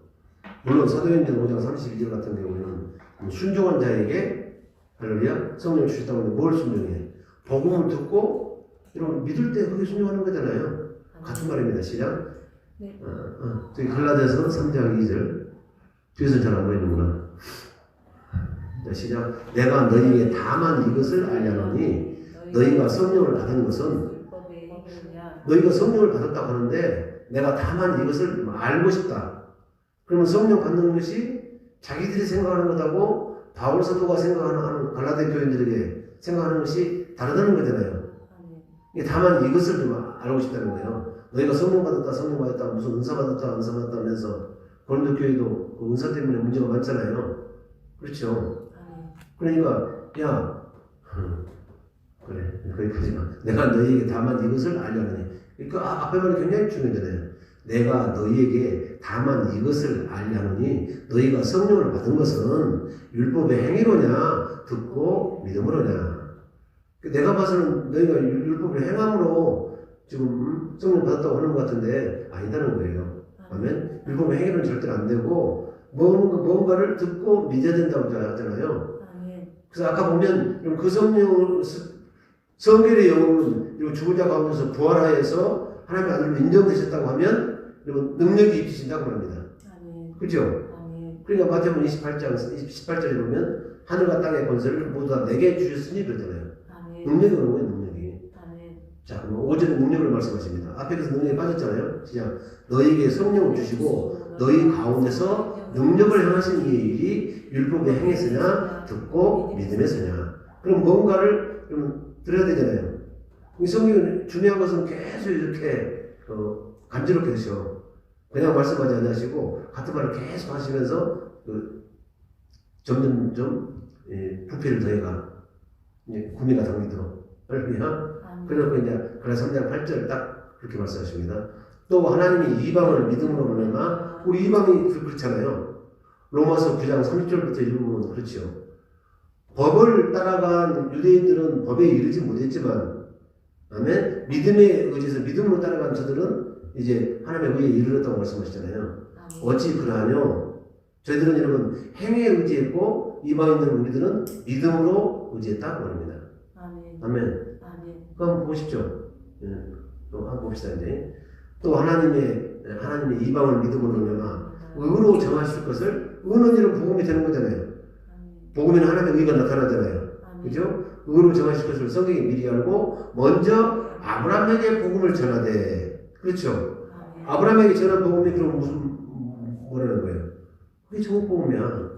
물론 사도행전 5장 31절 같은 경우는 순종한 자에게 할렐루야 성령을 주셨다고 하는데 뭘 순종해? 복음을 듣고 여러분 믿을 때 그게 순종하는 거잖아요. 같은 말입니다. 시작. 네. 저기 갈라디아서 3장 2절 뒤에서 잘 안 보이는구나. 자, 시작. 내가 너희에게 다만 이것을 알려노니 너희가 성령을 받은 것은 너희가 성령을 받았다고 하는데 내가 다만 이것을 알고 싶다. 그러면 성령 받는 것이 자기들이 생각하는 것하고 바울 사도가 생각하는 갈라디아 교인들에게 생각하는 것이 다르다는 거잖아요. 다만 이것을 좀 알고 싶다는 거예요. 너희가 성령 받았다, 성령 받았다, 무슨 은사 받았다, 은사 받았다 하면서 고린도 교회도 그 은사 때문에 문제가 많잖아요. 그렇죠? 그러니까 야 그래 거기까지만 내가 너희에게 다만 이것을 알려느니 그 앞에 말이 굉장히 중요하잖아요. 내가 너희에게 다만 이것을 알려느니 너희가 성령을 받은 것은 율법의 행위로냐 듣고 믿음으로냐. 내가 봐서는 너희가 율법을 행함으로 지금 성령 받았다고 하는 것 같은데 아니다는 거예요. 아멘. 율법의 행위로는 절대로 안 되고 뭔가를 듣고 믿어야 된다고 하잖아요. 그래서 아까 보면 그 성령 성결의 영은 죽은 자 가운데서 부활하여서 하나님의 아들로 인정되셨다고 하면 능력이 입히신다고 합니다. 그죠? 그러니까 마태복음 28절에 보면 하늘과 땅의 권세를 모두 다 내게 주셨으니 그러잖아요. 능력이 오는 거예요. 능력이. 자, 그럼 5절에 능력을 말씀하십니다. 앞에 그래서 능력이 빠졌잖아요. 그냥 너희에게 성령을 주시고 너희 가운데서 능력을 행하신 이 일이 율법에 행했으냐 듣고 믿음에서냐. 그럼 뭔가를 들어야 되잖아요. 이 성경은 중요한 것은 계속 이렇게 간지럽게 하셔. 그냥 말씀하지 않으시고 같은 말을 계속 하시면서 점점 부피를 더해가 구미가 당기도록. 그래서 이제 그래서 3장 8절 딱 그렇게 말씀하십니다. 또 하나님이 이방을 믿음으로 보내나 우리 이방이 그렇잖아요. 로마서 9장 30절부터 읽으면 그렇죠. 법을 따라간 유대인들은 법에 이르지 못했지만, 아멘. 믿음에 의지해서 믿음으로 따라간 저들은 이제 하나님의 의에 이르렀다고 말씀하시잖아요. 어찌 그러하뇨? 저희들은 여러분 행위에 의지했고 이방인들은 우리들은 믿음으로 의지했다고 합니다. 아멘. 그거 한번 보십시오. 또 한번 봅시다 이제. 또 하나님의 이방을 믿음으로 내마 의로 정하실 것을 의는 이런 복음이 되는 거잖아요. 복음에는 하나님의 의가 나타나잖아요. 그죠? 의로 정하실 것을 성경이 미리 알고 먼저 아브라함에게 복음을 전하되. 그렇죠? 아브라함에게 전한 복음이 그럼 뭐라는 거예요? 그게 정복 복음이야.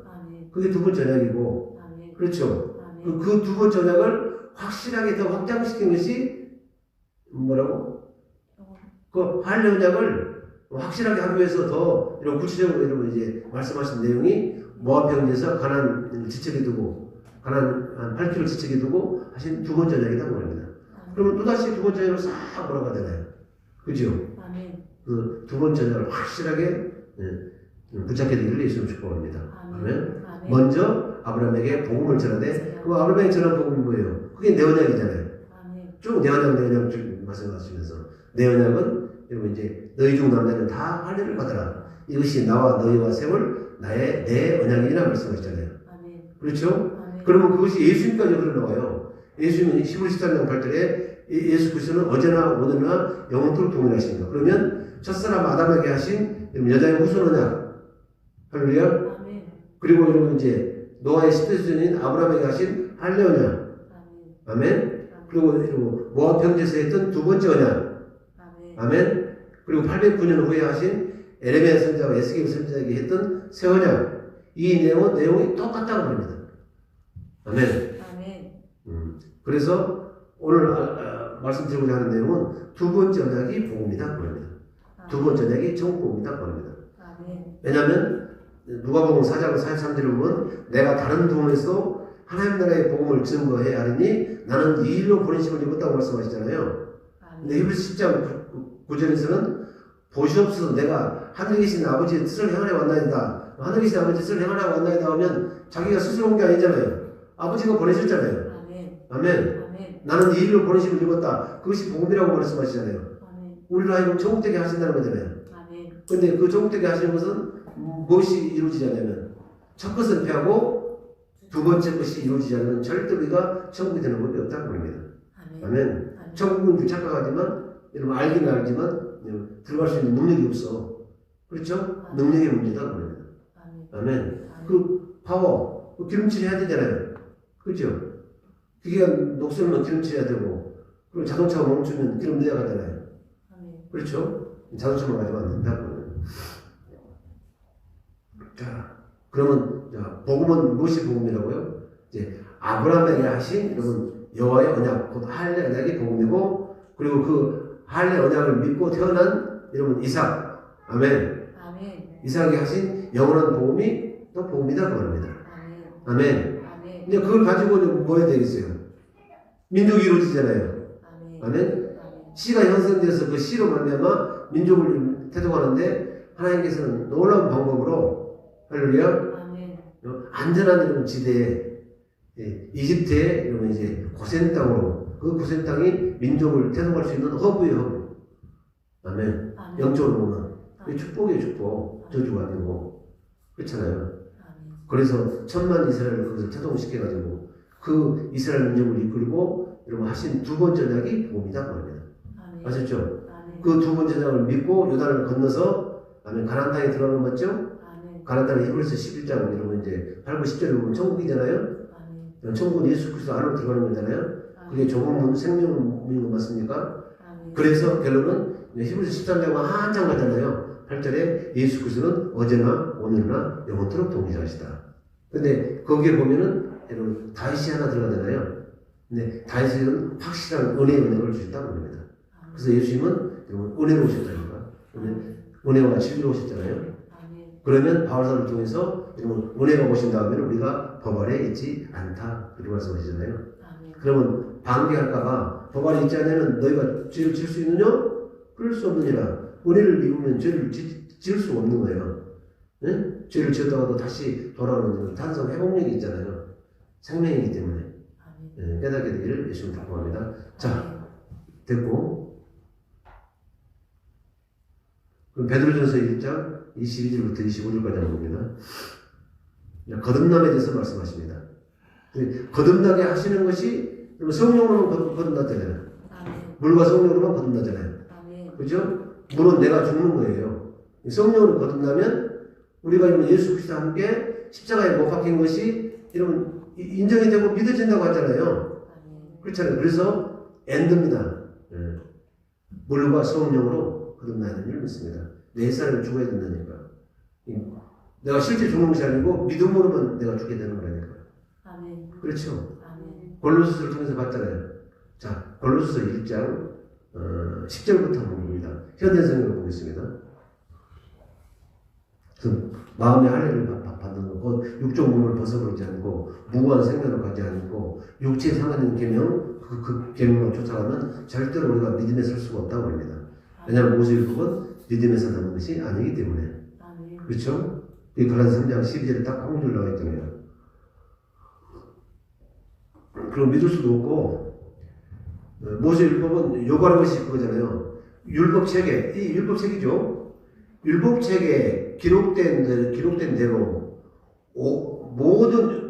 그게 두 번째 언약이고. 그렇죠? 그 두 번째 언약을 확실하게 더 확장시킨 것이 뭐라고? 그 할례 언약을 확실하게 하기 위해서 더 이런 구체적으로 여러분 이제 말씀하신 내용이 모압 평지에서 가나안을 지척에 두고 가나안 한 8km 지척에 두고 하신 두 번째 언약이라고 합니다. 그러면 또다시 두 번째 언약으로 싹 돌아가잖아요. 그죠? 그 두 번째 언약을 확실하게 붙잡게 되기를 예수님 축복합니다. 아멘. 먼저 아브라함에게 복음을 전하되 그 아브라함에게 전한 복음이 뭐예요? 그게 내 언약이잖아요. 쭉 내 언약 말씀하시면서 내 언약은 여러분 이제 너희 중 남자는 다 할례를 받아라. 이것이 나와 너희와 세울 내 언약이라 말씀하시잖아요. 그렇죠? 그러면 그것이 예수님까지 흘러나와요. 예수님은 13장 8절에 예수 그리스도는 어제나 오늘나 영원토록 동일하십니다. 그러면 첫사람 아담에게 하신 여자의 후손 언약 할렐루야. 그리고 여러분 이제 노아의 10대 수준인 아브라함에게 하신 할례 언약. 아멘. 그리고 모압 평지에서 했던 두 번째 언약. 아멘. 그리고 809년 후에 하신 에레미야 선지자와 에스겔 선지자에게 했던 새 언약. 이 내용이 똑같다고 합니다. 아멘. 그래서 오늘 말씀드리고자 하는 내용은 두 번째 언약이 복음이다 그럽니다. 두 번째 언약이 천국 복음이다 그럽니다. 왜냐하면 누가복음 4장 43절을 보면 내가 다른 도움에서 하나님 나라의 복음을 증거해야 하리니 나는 이 일로 보내심을 입었다고 말씀하시잖아요. 근데 히브리서 10장 9절에서는 보시옵소서 내가 하늘에 계신 아버지의 뜻을 행하려 왔나이다. 하늘에 계신 아버지의 뜻을 행하려 왔나이다 하면 자기가 스스로 온 게 아니잖아요. 아버지가 보내셨잖아요. 아멘. 나는 이 일로 보내심을 입었다. 그것이 복음이라고 말씀하시잖아요. 우리로 하여금 천국되게 하신다는 거잖아요. 근데 그 천국되게 하시는 것은 무엇이 이루어지지 않냐면 첫 것은 패하고 두 번째 것이 이루어지지 않으면 절대 우리가 천국이 되는 법이 없다고 합니다. 아멘. 천국은 착각하지만 여러분 알기는 알지만 들어갈 수 있는 능력이 없어. 그렇죠? 능력의 문제다 그럽니다. 아멘. 그 파워, 그 기름칠 해야 되잖아요. 그렇죠? 기계가 녹슬면 기름칠 해야 되고 그리고 자동차가 멈추면 기름 넣어야 가잖아요. 그렇죠? 자동차만 가지고 안 된다. 자, 그러면 자, 복음은 무엇이 복음이라고요? 이제 아브라함에게 하신 여러분 여호와의 언약, 곧 할례 언약이 복음이고 그리고 그 할례 언약을 믿고 태어난 여러분 이삭, 아멘. 이삭이 하신 영원한 복음이 또 복음이다 그 말입니다. 아멘. 근데 그걸 가지고는 뭐 해야 되겠어요? 민족이 이루어지잖아요. 아멘. 씨가 형성돼서 그 씨로 말미암아 민족을 태동하는데 하나님께서는 놀라운 방법으로 할렐루야 안전한 이런 지대에 이집트에 이러면 이제 고센 땅으로 그 고센 땅이 민족을 태동할 수 있는 허브예요. 허브. 아멘. 영적으로 보면 축복이에요. 축복. 저주가 아니고 그렇잖아요. 그래서 천만 이스라엘을 거기서 태동시켜가지고 그 이스라엘 민족을 이끌고 여러분 하신 두 번째 언약이 복음이다 말입니다. 아셨죠? 그 두 번째 언약을 믿고 요단을 건너서 아멘 가나안 땅에 들어가는 거 맞죠? 가나안 땅에 히브리서 11장 여러분 이제 8, 9, 10절을 보면 천국이잖아요. 천국은 예수 그리스도 안으로 들어가는 거잖아요. 그게 좁은 문 생명문인 거 맞습니까? 그래서 결론은 히브리서 13장과 한장 가잖아요. 8절에 예수 그리스도는 어제나 오늘나 영원토록 동일하시다. 근데 거기에 보면은 여러분 다윗이 하나 들어가잖아요. 근데 다윗은 확실한 은혜의 은혜를 주셨다고 합니다. 그래서 예수님은 여러분 은혜로 오셨다니까. 은혜와 진리로 오셨잖아요. 그러면 바울사를 통해서 여러분 은혜가 오신 다음에 우리가 법 아래 있지 않다 이렇게 말씀하시잖아요. 그러면 반개할까봐 법 아래 있지 않으면 너희가 죄를 지을 수 있느냐? 그럴 수 없느니라. 은혜를 입으면 죄를 지을 수 없는 거예요. 네? 죄를 지었다가도 다시 돌아오는 탄성 회복력이 있잖아요. 생명이기 때문에 네, 깨닫게 되기를 예수님 축복합니다. 자, 됐고 그럼 베드로전서 1장 22절부터 25절까지 하는 겁니다. 거듭남에 대해서 말씀하십니다. 거듭나게 하시는 것이 성령으로만 거듭나잖아요. 물과 성령으로만 거듭나잖아요. 그죠? 물은 내가 죽는 거예요. 성령으로 거듭나면 우리가 이러면 예수 그리스도와 함께 십자가에 못 박힌 것이 이러면 인정이 되고 믿어진다고 하잖아요. 그렇잖아요. 그래서 엔드입니다. 물과 성령으로 거듭나야 되는 줄 믿습니다. 내 사람이 죽어야 된다니까. 내가 실제 죽는 것이 아니고 믿음으로만 내가 죽게 되는 거라니까. 그렇죠. 골로새서를 통해서 봤잖아요. 자, 골로새서 1장 10절부터 한번 봅니다. 현대성경을 보겠습니다. 마음의 할례를 받는 것, 곧 육적 몸을 벗어버리지 않고 무고한 생명을 가지 않고 육체에 상하는 계명, 그 계명을 쫓아가면 절대로 우리가 믿음에 설 수가 없다고 합니다. 왜냐하면 모세율법은 믿음에 사는 것이 아니기 때문에. 그렇죠? 이 갈라디아서 3장 12절에 딱 한 구절 나와 있잖아요. 그럼 믿을 수도 없고 모세율법은 요구하는 것이 그거잖아요. 율법체계, 이 율법체계죠. 율법체계에 기록된 대로 모든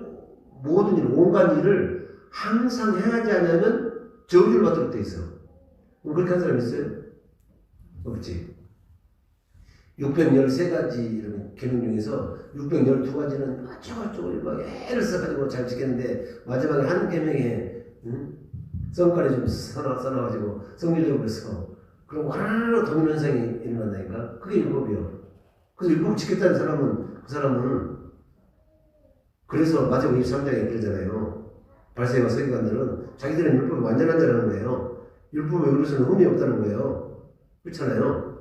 일, 온갖 일을 항상 행하지 않으면 저주를 받도록 돼 있어. 그렇게 한 사람 있어요? 없지. 613가지 계명 중에서 612가지는 어쩌고저쩌고 막 애를 써가지고 잘 지켰는데 마지막에 한 계명에 성깔이 좀 써놔가지고 성질적으로 그랬어. 그럼 와르르 동일현상이 일어난다니까. 그게 율법이요. 그래서 율법을 지켰다는 사람은 그 사람은 그래서 마태복음 23장에 그러잖아요. 발세와 서기관들은 자기들은 율법이 완전한 자라는 거예요. 율법의 의로서는 흠이 없다는 거예요. 그렇잖아요.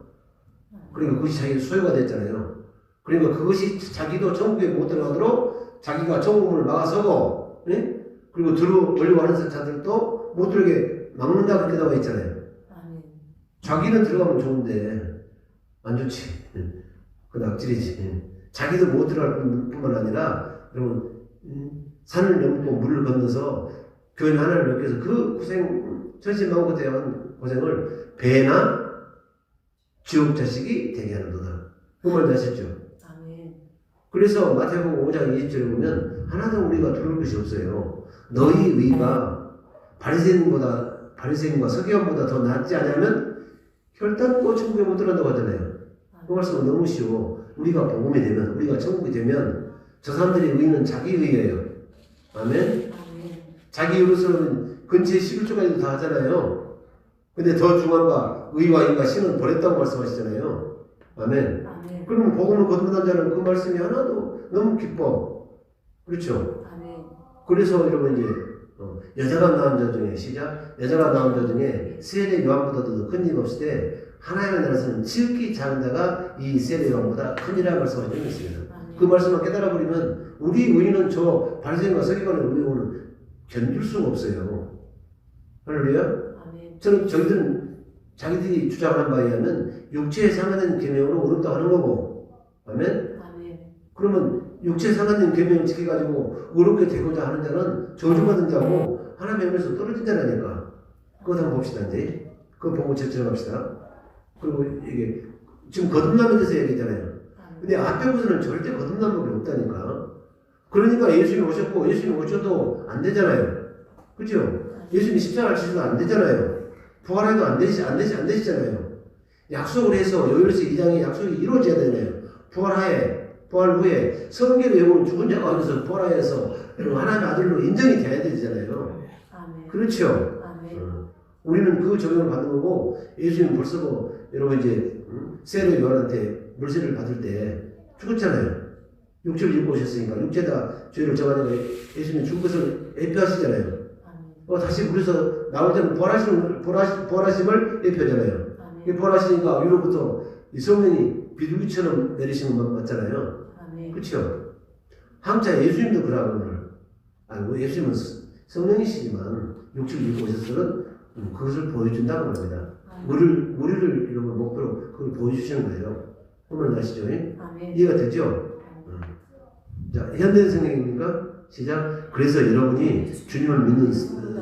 그러니까 그것이 자기 소유가 됐잖아요. 그러니까 그것이 자기도 천국에 못 들어가도록 자기가 천국문을 막아서고, 예? 그리고 들어오려고 하는 자들도 못 들어오게 막는다 그렇게 나와 있잖아요. 아멘. 자기는 들어가면 좋은데 안 좋지. 그 낙질이지. 자기도 못 들어갈 뿐만 아니라 여러분 산을 넘고 물을 건너서 교회 하나를 맺기 위해서 그 고생 천신만고대한 고생을 배나 지옥 자식이 되게 하는도다. 그 말도 하셨죠. 아멘. 그래서 마태복음 5장 20절에 보면 하나도 우리가 두려울 것이 없어요. 너희 의가 바리새인과 서기관보다 더 낫지 않으면 혈단고 천국에 못 들어간다고 하잖아요. 그 말씀은 너무 쉬워. 우리가 복음이 되면, 우리가 천국이 되면 저 사람들의 의는 자기 의예요. 아멘? 자기 의로서는 근처에 11조까지도 다 하잖아요. 근데 더 중요한 바 의와 인과 신은 버렸다고 말씀하시잖아요. 아멘? 그러면 복음을 거듭난 자는 그 말씀이 하나도 너무 기뻐. 그렇죠? 그래서 여러분 이제 여자가 낳은 자 중에 시작 여자가 낳은 자 중에 세례 요한보다도 큰 힘 없을 때 하나님의 나라에서는 지극히 작은 자가 이 세례 요한보다 큰이라고 말씀하신 적이 있습니다. 그 말씀을 깨달아 버리면 우리 의는 저 바리새인과 서기관의 의는 견딜 수가 없어요. 할렐루야. 저희들은 자기들이 주장한 바에 의하면 육체에 상하는 계명으로 어렵다고 하는 거고, 아멘. 그러면 육체에 상하는 계명을 지켜가지고 어렵게 되고자 하는 자는 저주받은 자고 하나님의 은혜에서 떨어진 자라니까. 그거 한번 봅시다 이제. 그거 보고 제출합시다. 그리고 이게 지금 거듭남에 대해서 얘기했잖아요. 근데 앞에 부분은 절대 거듭난 법이 없다니까. 그러니까 예수님이 오셨고 예수님이 오셔도 안 되잖아요. 그죠? 예수님이 십자가를 지셔도 안 되잖아요. 부활해도 안 되시잖아요. 약속을 해서 요일서 2장에 약속이 이루어져야 되잖아요. 부활 후에 성경의 영혼은 죽은 자가 어디서 부활하여서 하나님의 아들로 인정이 돼야 되잖아요. 그렇죠? 우리는 그 적용을 받는 거고 예수님은 벌써 여러분 이제 세례 요한한테 물세례를 받을 때 죽었잖아요. 육체를 입고 오셨으니까 육체다 죄를 정하니까 예수님이 죽은 것을 예표하시잖아요. 다시 물에서 나올 때는 부활하심을 예표하잖아요. 부활하시니까 위로부터 이 성령이 비둘기처럼 내리시는 것 맞잖아요. 그렇죠? 한자 예수님도 그러고 오늘 예수님은 성령이시지만 육체를 입고 오셔서는 그것을 보여준다고 합니다. 우리를 이런 걸 목표로 그걸 보여주시는 거예요. 그러면 아시죠? 이해가 되죠? 자, 현대 성경입니까? 시작. 그래서 여러분이 주님을 믿는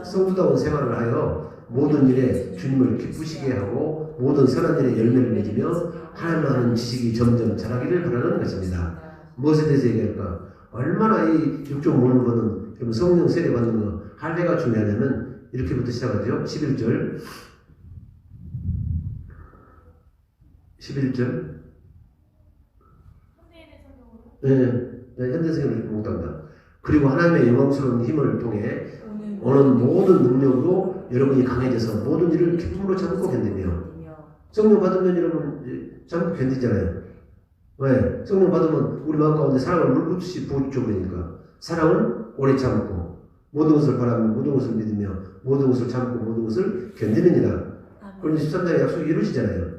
성도다운 생활을 하여 모든 일에 주님을 기쁘시게 하고 모든 선한 일에 열매를 맺으며 하나님 아는 지식이 점점 자라기를 바라는 것입니다. 무엇에 대해서 얘기할까? 얼마나 이 육종 모는 거는 성령 세례 받는 거 할례가 중요하냐면 이렇게부터 시작하죠. 11절 현대성경을 공부합니다. 그리고 하나님의 영광스러운 힘을 통해 오는 모든 능력으로 여러분이 강해져서 모든 일을 기쁨으로 참고 견디며 성령 받으면 여러분 참고 견디잖아요. 왜? 성령 받으면 우리 마음 가운데 사랑을 물붓듯이 부어주죠. 그러니까 사랑은 오래 참고 모든 것을 바라며 모든 것을 믿으며 모든 것을 참고 모든 것을 견디느니라. 그럼 13장의 약속이 이루어지잖아요.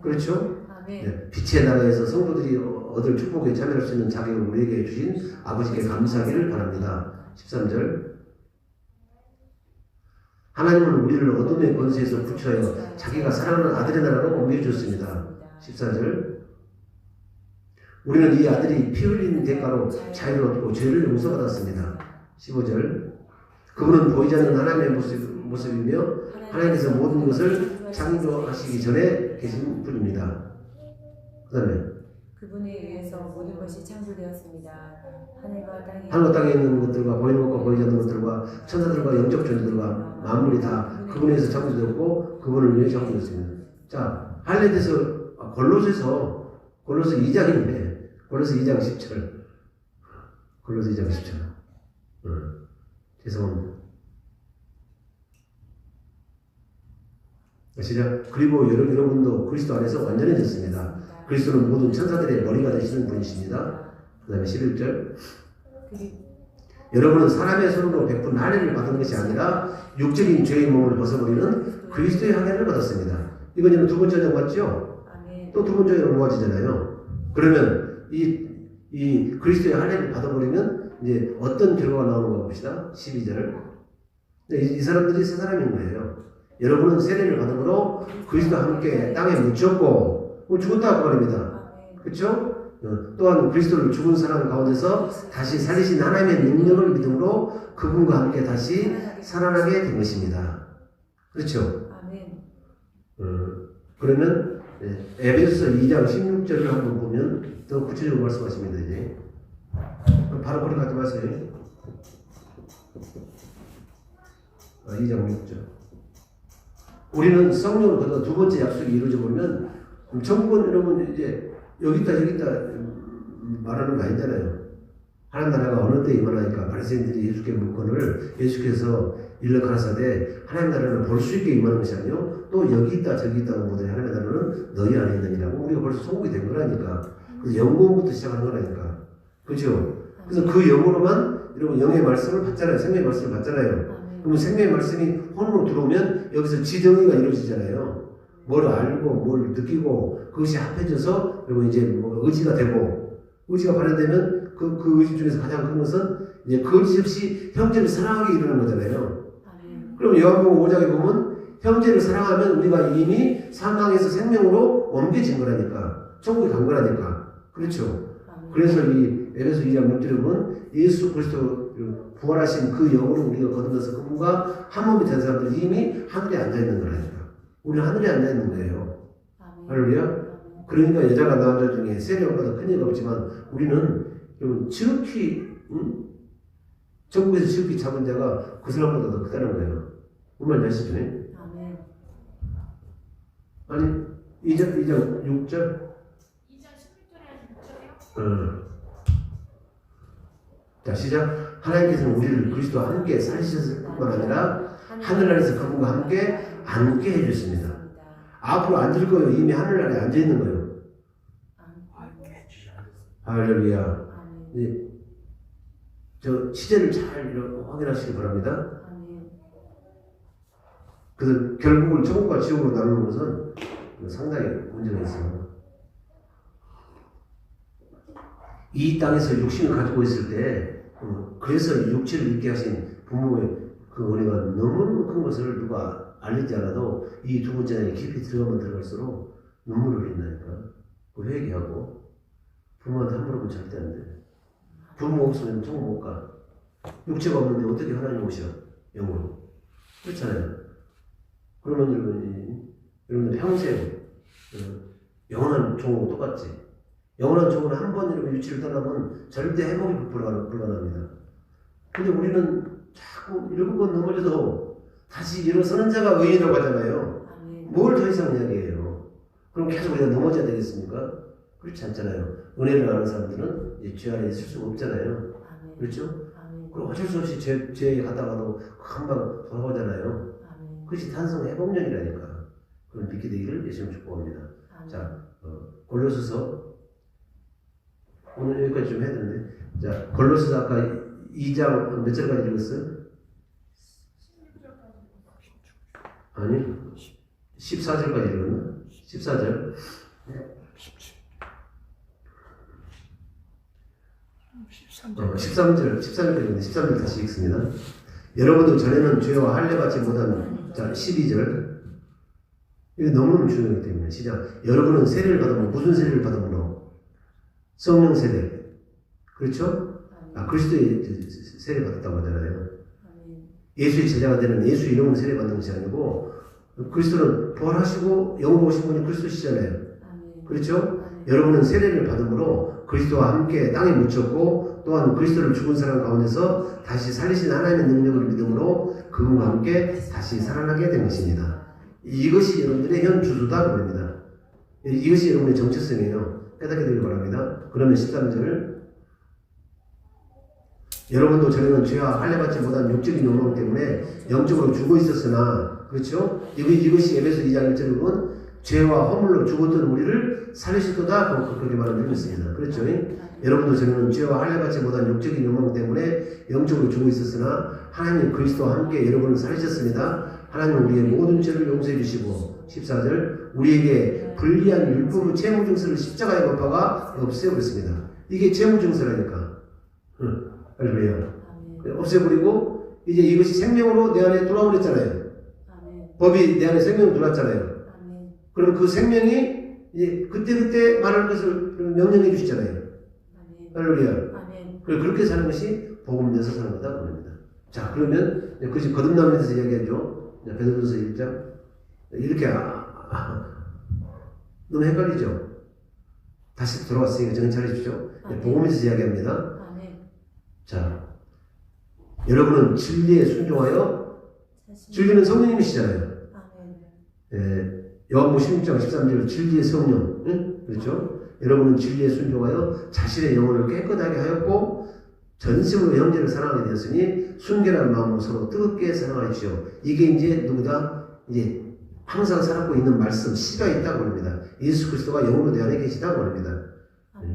그렇죠? 네. 빛의 나라에서 성도들이 얻을 축복에 참여할 수 있는 자격을 우리에게 주신 아버지께 감사하기를 바랍니다. 13절 하나님은 우리를 어둠의 권세에서 구출하여 자기가 사랑하는 아들의 나라로 옮겨주셨습니다. 14절 우리는 이 아들이 피 흘린 대가로 자유를 얻고 죄를 용서받았습니다. 15절 그분은 보이지 않는 하나님의 모습이며 하나님께서 모든 것을 창조하시기 전에 계신 분입니다. 그 다음에 그분에 의해서 모든 것이 창조되었습니다. 하늘과 땅에 있는 것들과 보이는 것과 보이지 않는 것들과 천사들과 영적 존재들과 만물이 다 그분에 의해서 창조되었고 그분을 위해 창조되었습니다. 자, 할례에서 골로새 2장인데 골로새 2장 10절 골로새 2장 10절 죄송합니다. 시작. 그리고 여러분도 그리스도 안에서 완전해졌습니다. 그리스도는 모든 천사들의 머리가 되시는 분이십니다. 그 다음에 11절 여러분은 사람의 손으로 베푼 할례를 받은 것이 아니라 육적인 죄의 몸을 벗어버리는 그리스도의 할례를 받았습니다. 이건 두 번째 장 맞죠? 또 두 번째 장으로 모아지잖아요. 그러면 이 그리스도의 할례를 받아버리면 이제 어떤 결과가 나오는 거 봅시다. 12절. 이 사람들이 세 사람인 거예요. 여러분은 세례를 받음으로 그리스도와 함께 땅에 묻혔고 죽었다고 말입니다. 그렇죠? 또한 그리스도를 죽은 사람 가운데서 다시 살리신 하나님의 능력을 믿음으로 그분과 함께 다시 살아나게 된 것입니다. 그렇죠? 아멘. 그러면 에베소서 2장 16절을 한번 보면 더 구체적으로 말씀하십니다. 이제 바로 거기 가지 마세요. 2장 6절. 우리는 성령을 받아 두 번째 약속이 이루어져 보면 천국은 여러분 이제 여기 있다 말하는 거 아니잖아요. 하나님 나라가 어느 때 임하나니까 바리새인들이 예수께 묻건을 예수께서 일러 가라사대 하나님 나라를 볼 수 있게 임하는 것이 아니요 또 여기 있다 저기 있다고 보더니 하나님 나라는 너희 안에 있느니라고. 우리가 벌써 천국이 된 거라니까. 그래서 영공부터 시작하는 거라니까. 그죠? 그래서 그 영으로만 여러분 영의 말씀을 받잖아요. 생명의 말씀을 받잖아요. 그러면 생명의 말씀이 혼으로 들어오면 여기서 지정의가 이루어지잖아요. 뭘 알고 뭘 느끼고 그것이 합해져서 여러분 이제 뭐 의지가 되고 의지가 발현되면 그 의지 중에서 가장 큰 것은 이제 거짓 없이 형제를 사랑하게 이루는 거잖아요. 그럼 요한복음 5장에 보면 형제를 사랑하면 우리가 이미 사망에서 생명으로 옮겨진 거라니까. 천국에 간 거라니까. 그렇죠. 그래서 이 에베소 2장 6절에 보면 예수 그리스도 부활하신 그 영으로 우리가 거듭나서 그분과 한 몸이 된 사람들이 이미 하늘에 앉아있는 거라니까. 우리는 하늘에 앉아있는 거예요. 할렐루야. 그러니까 여자가 남자 중에 세례받아 큰 얘기가 없지만 우리는 여러분 지극히 천국에서 지극히 잡은 자가 그 사람보다 더 크다는 거예요. 뭔 말인지 아시죠? 아니 2장 6절 2장 16절에 6절이요? 자 시작. 하나님께서는 우리를 그리스도와 함께 살리셨을 뿐만 아니라 하늘나라에서 그분과 함께 앉게 해주셨습니다. 앞으로 앉을 거예요. 이미 하늘나라에 앉아 있는 거예요. 할렐루야. 네. 저 시제를 잘 확인하시기 바랍니다. 그래서 결국은 천국과 지옥으로 나누는 것은 상당히 문제가 있어요. 이 땅에서 육신을 가지고 있을 때 그래서 육체를 입게 하신 부모의 그 은혜가 너무 큰 것을 누가 알리지 않아도 이 두 번째 날 깊이 들어가면 들어갈수록 눈물을 흘린다니까. 그 회개하고 부모한테 함부로 보면 절대 안 돼. 부모 없으면 천국 못 가. 육체가 없는데 어떻게 하나님 오셔? 영으로. 그렇잖아요. 그러면 여러분들 평생 영원한 종하고 똑같지. 영원한 종은 한 번 이렇게 유치를 떠나면 절대 회복이 불가능합니다. 근데 우리는 자꾸 7번 넘어져도 다시 일어서는 자가 의인이라고 하잖아요. 뭘 더 이상 이야기해요? 그럼 계속 우리가 넘어져야 되겠습니까? 그렇지 않잖아요. 은혜를 아는 사람들은 죄 안에 있을 수가 없잖아요. 그렇죠? 그럼 어쩔 수 없이 죄에 갔다가도 금방 돌아오잖아요. 그것이 단순 회복력이라니까. 그럼 믿게 되기를 예수님 축복합니다. 자, 골로새서 오늘 여기까지 좀 해야 되는데, 자, 골로새서 아까 2장 몇 절까지 읽었어요? 아니, 14절까지 읽었나? 14절. 13절 다시 읽습니다. 여러분도 전에는 죄와 할례받지 못한, 자, 12절. 이게 너무너무 중요하기 때문에, 시작. 여러분은 세례를 받으면, 무슨 세례를 받으면? 성령 세례. 그렇죠? 그리스도의 세례 받았다고 하잖아요. 예수의 제자가 되는 예수 이름으로 세례 받는 것이 아니고, 그리스도는 부활하시고 영으로 오신 분이 그리스도시잖아요. 그렇죠? 여러분은 세례를 받음으로 그리스도와 함께 땅에 묻혔고, 또한 그리스도를 죽은 사람 가운데서 다시 살리신 하나님의 능력을 믿음으로 그분과 함께 다시 살아나게 된 것입니다. 이것이 여러분들의 현 주소다 그럽니다. 이것이 여러분의 정체성이에요. 깨닫게 되길 바랍니다. 그러면 13절. 여러분도 전에는 죄와 할례받지 못한 육적인 욕망 때문에 영적으로 죽어 있었으나, 그렇죠? 이것이 에베소 2장 1절에 보면 죄와 허물로 죽었던 우리를 살리셨도다 그렇게 말하고 있습니다. 그렇죠? 여러분도 전에는 죄와 할례받지 못한 육적인 욕망 때문에 영적으로 죽어 있었으나 하나님 그리스도와 함께 여러분을 살리셨습니다. 하나님은 우리의 모든 죄를 용서해 주시고 14절 우리에게 불리한 율법의 채무 증서를 십자가에 못 박아 없애버렸습니다. 이게 채무 증서라니까. 할렐루야. 없애버리고 이제 이것이 생명으로 내 안에 돌아오랬잖아요. 법이 내 안에 생명으로 들어왔잖아요. 그럼 그 생명이 이제 그때그때 말할 것을 명령해 주시잖아요. 할렐루야. 그렇게 사는 것이 복음 내서 사는 거다 그럽니다. 자, 그러면 그것이 거듭남에서 이야기하죠. 베드로전서 1장 이렇게 너무 헷갈리죠. 다시 돌아왔으니까 정신 차리십시오. 복음에서 이야기합니다. 자, 여러분은 진리에 순종하여 진리는 성령님이시잖아요. 요한복음 16장 13절 진리의 성령, 응? 그렇죠? 여러분은 진리에 순종하여 자신의 영혼을 깨끗하게 하였고 전심으로 형제를 사랑하게 되었으니 순결한 마음으로 서로 뜨겁게 사랑하십시오. 이게 이제 누구다? 이제 항상 살았고 있는 말씀, 씨가 있다고 합니다. 예수 그리스도가 영으로 내 안에 계시다고 합니다.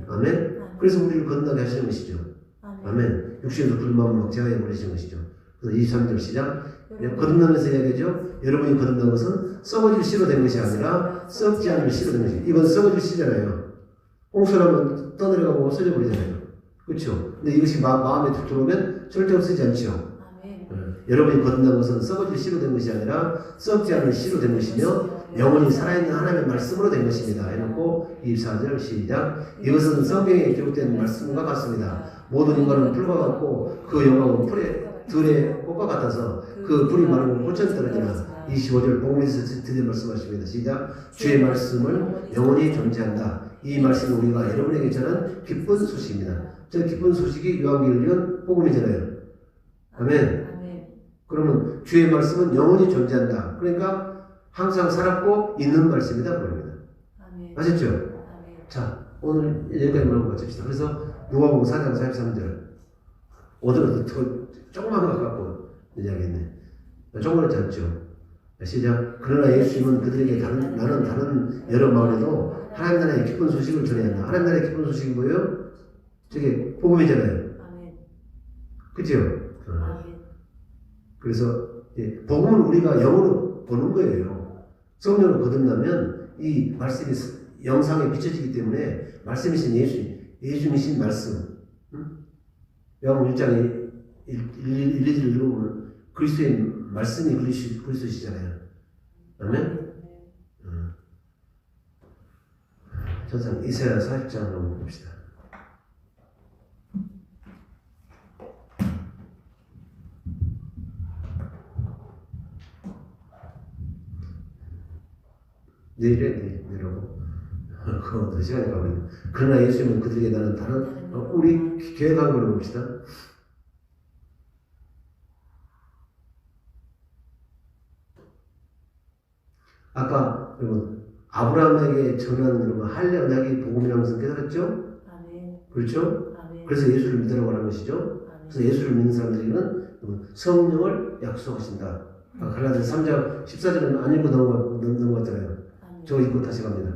아멘. 그래서 우리를 건너게 하시는 것이죠. 아멘. 육신에서 불만을 막 제하해 버리시는 것이죠. 그래서 23절 시작. 거듭나면서 이야기하죠. 여러분이 거듭난 것은 썩어질 씨로 된 것이 아니라 썩지 않을 씨로 된 것이죠. 이건 썩어질 씨잖아요. 홍수라면 떠내려가고 없어져 버리잖아요. 그렇죠? 근데 이것이 마음에 들어오면 절대 없어지지 않죠. 여러분이 거듭난 것은 썩어질 씨로 된 것이 아니라 썩지 않을 씨로 된 것이며 영원히 살아있는 하나님의 말씀으로 된 것입니다. 해놓고 24절 시작. 이것은 성경에 기록된 말씀과 같습니다. 모든 인간은 풀과 같고 그 영광은 들의 꽃과 같아서 그 풀이 마르고 꽃은 떨어지나 25절 복음에서 드디어 말씀하십니다. 시작. 주의 말씀은 영원히 존재한다. 이 말씀은 우리가 여러분에게 전한 기쁜 소식입니다. 저 기쁜 소식이 요한계시록 복음이잖아요. 아멘. 그러면 주의 말씀은 영원히 존재한다. 그러니까 항상 살았고 있는 말씀이다 그럽니다. 아셨죠? 자, 오늘 여기까지 말고 마칩시다. 그래서 누가복음 4장 43절. 오늘은 조금만 거 갖고 이야기했네. 조금은 짧죠. 시작. 그러나 예수님은 그들에게 나는 다른 여러 마을에도 하나님 나라의 기쁜 소식을 전해야 한다. 하나님 나라의 기쁜 소식이 뭐예요? 저게 복음이잖아요. 그죠? 그래서 복음을 우리가 영으로 보는 거예요. 성령으로 거듭나면 이 말씀이 영상에 비춰지기 때문에 말씀이신 예수님이신 말씀, 요한복음 1장에 1, 2절 읽어보면 그리스도의 말씀이 그리스도시잖아요. 아멘? 전상 이사야 40장 한번 봅시다. 내일이라고. 그거 더 시간이 가버리네. 그러나 예수님은 그들에게 나는 다른, 우리 계획한 걸로 봅시다. 아까 여러분 아브라함에게 전한 여러분 할례 언약이 복음이라는 것을 깨달았죠? 그렇죠? 그래서 예수를 믿으라고 하는 것이죠. 그래서 예수를 믿는 사람들에게는 성령을 약속하신다. 갈라디아서 3장 14절은 안 읽고 넘어갔잖아요. 저거 읽고 다시 갑니다.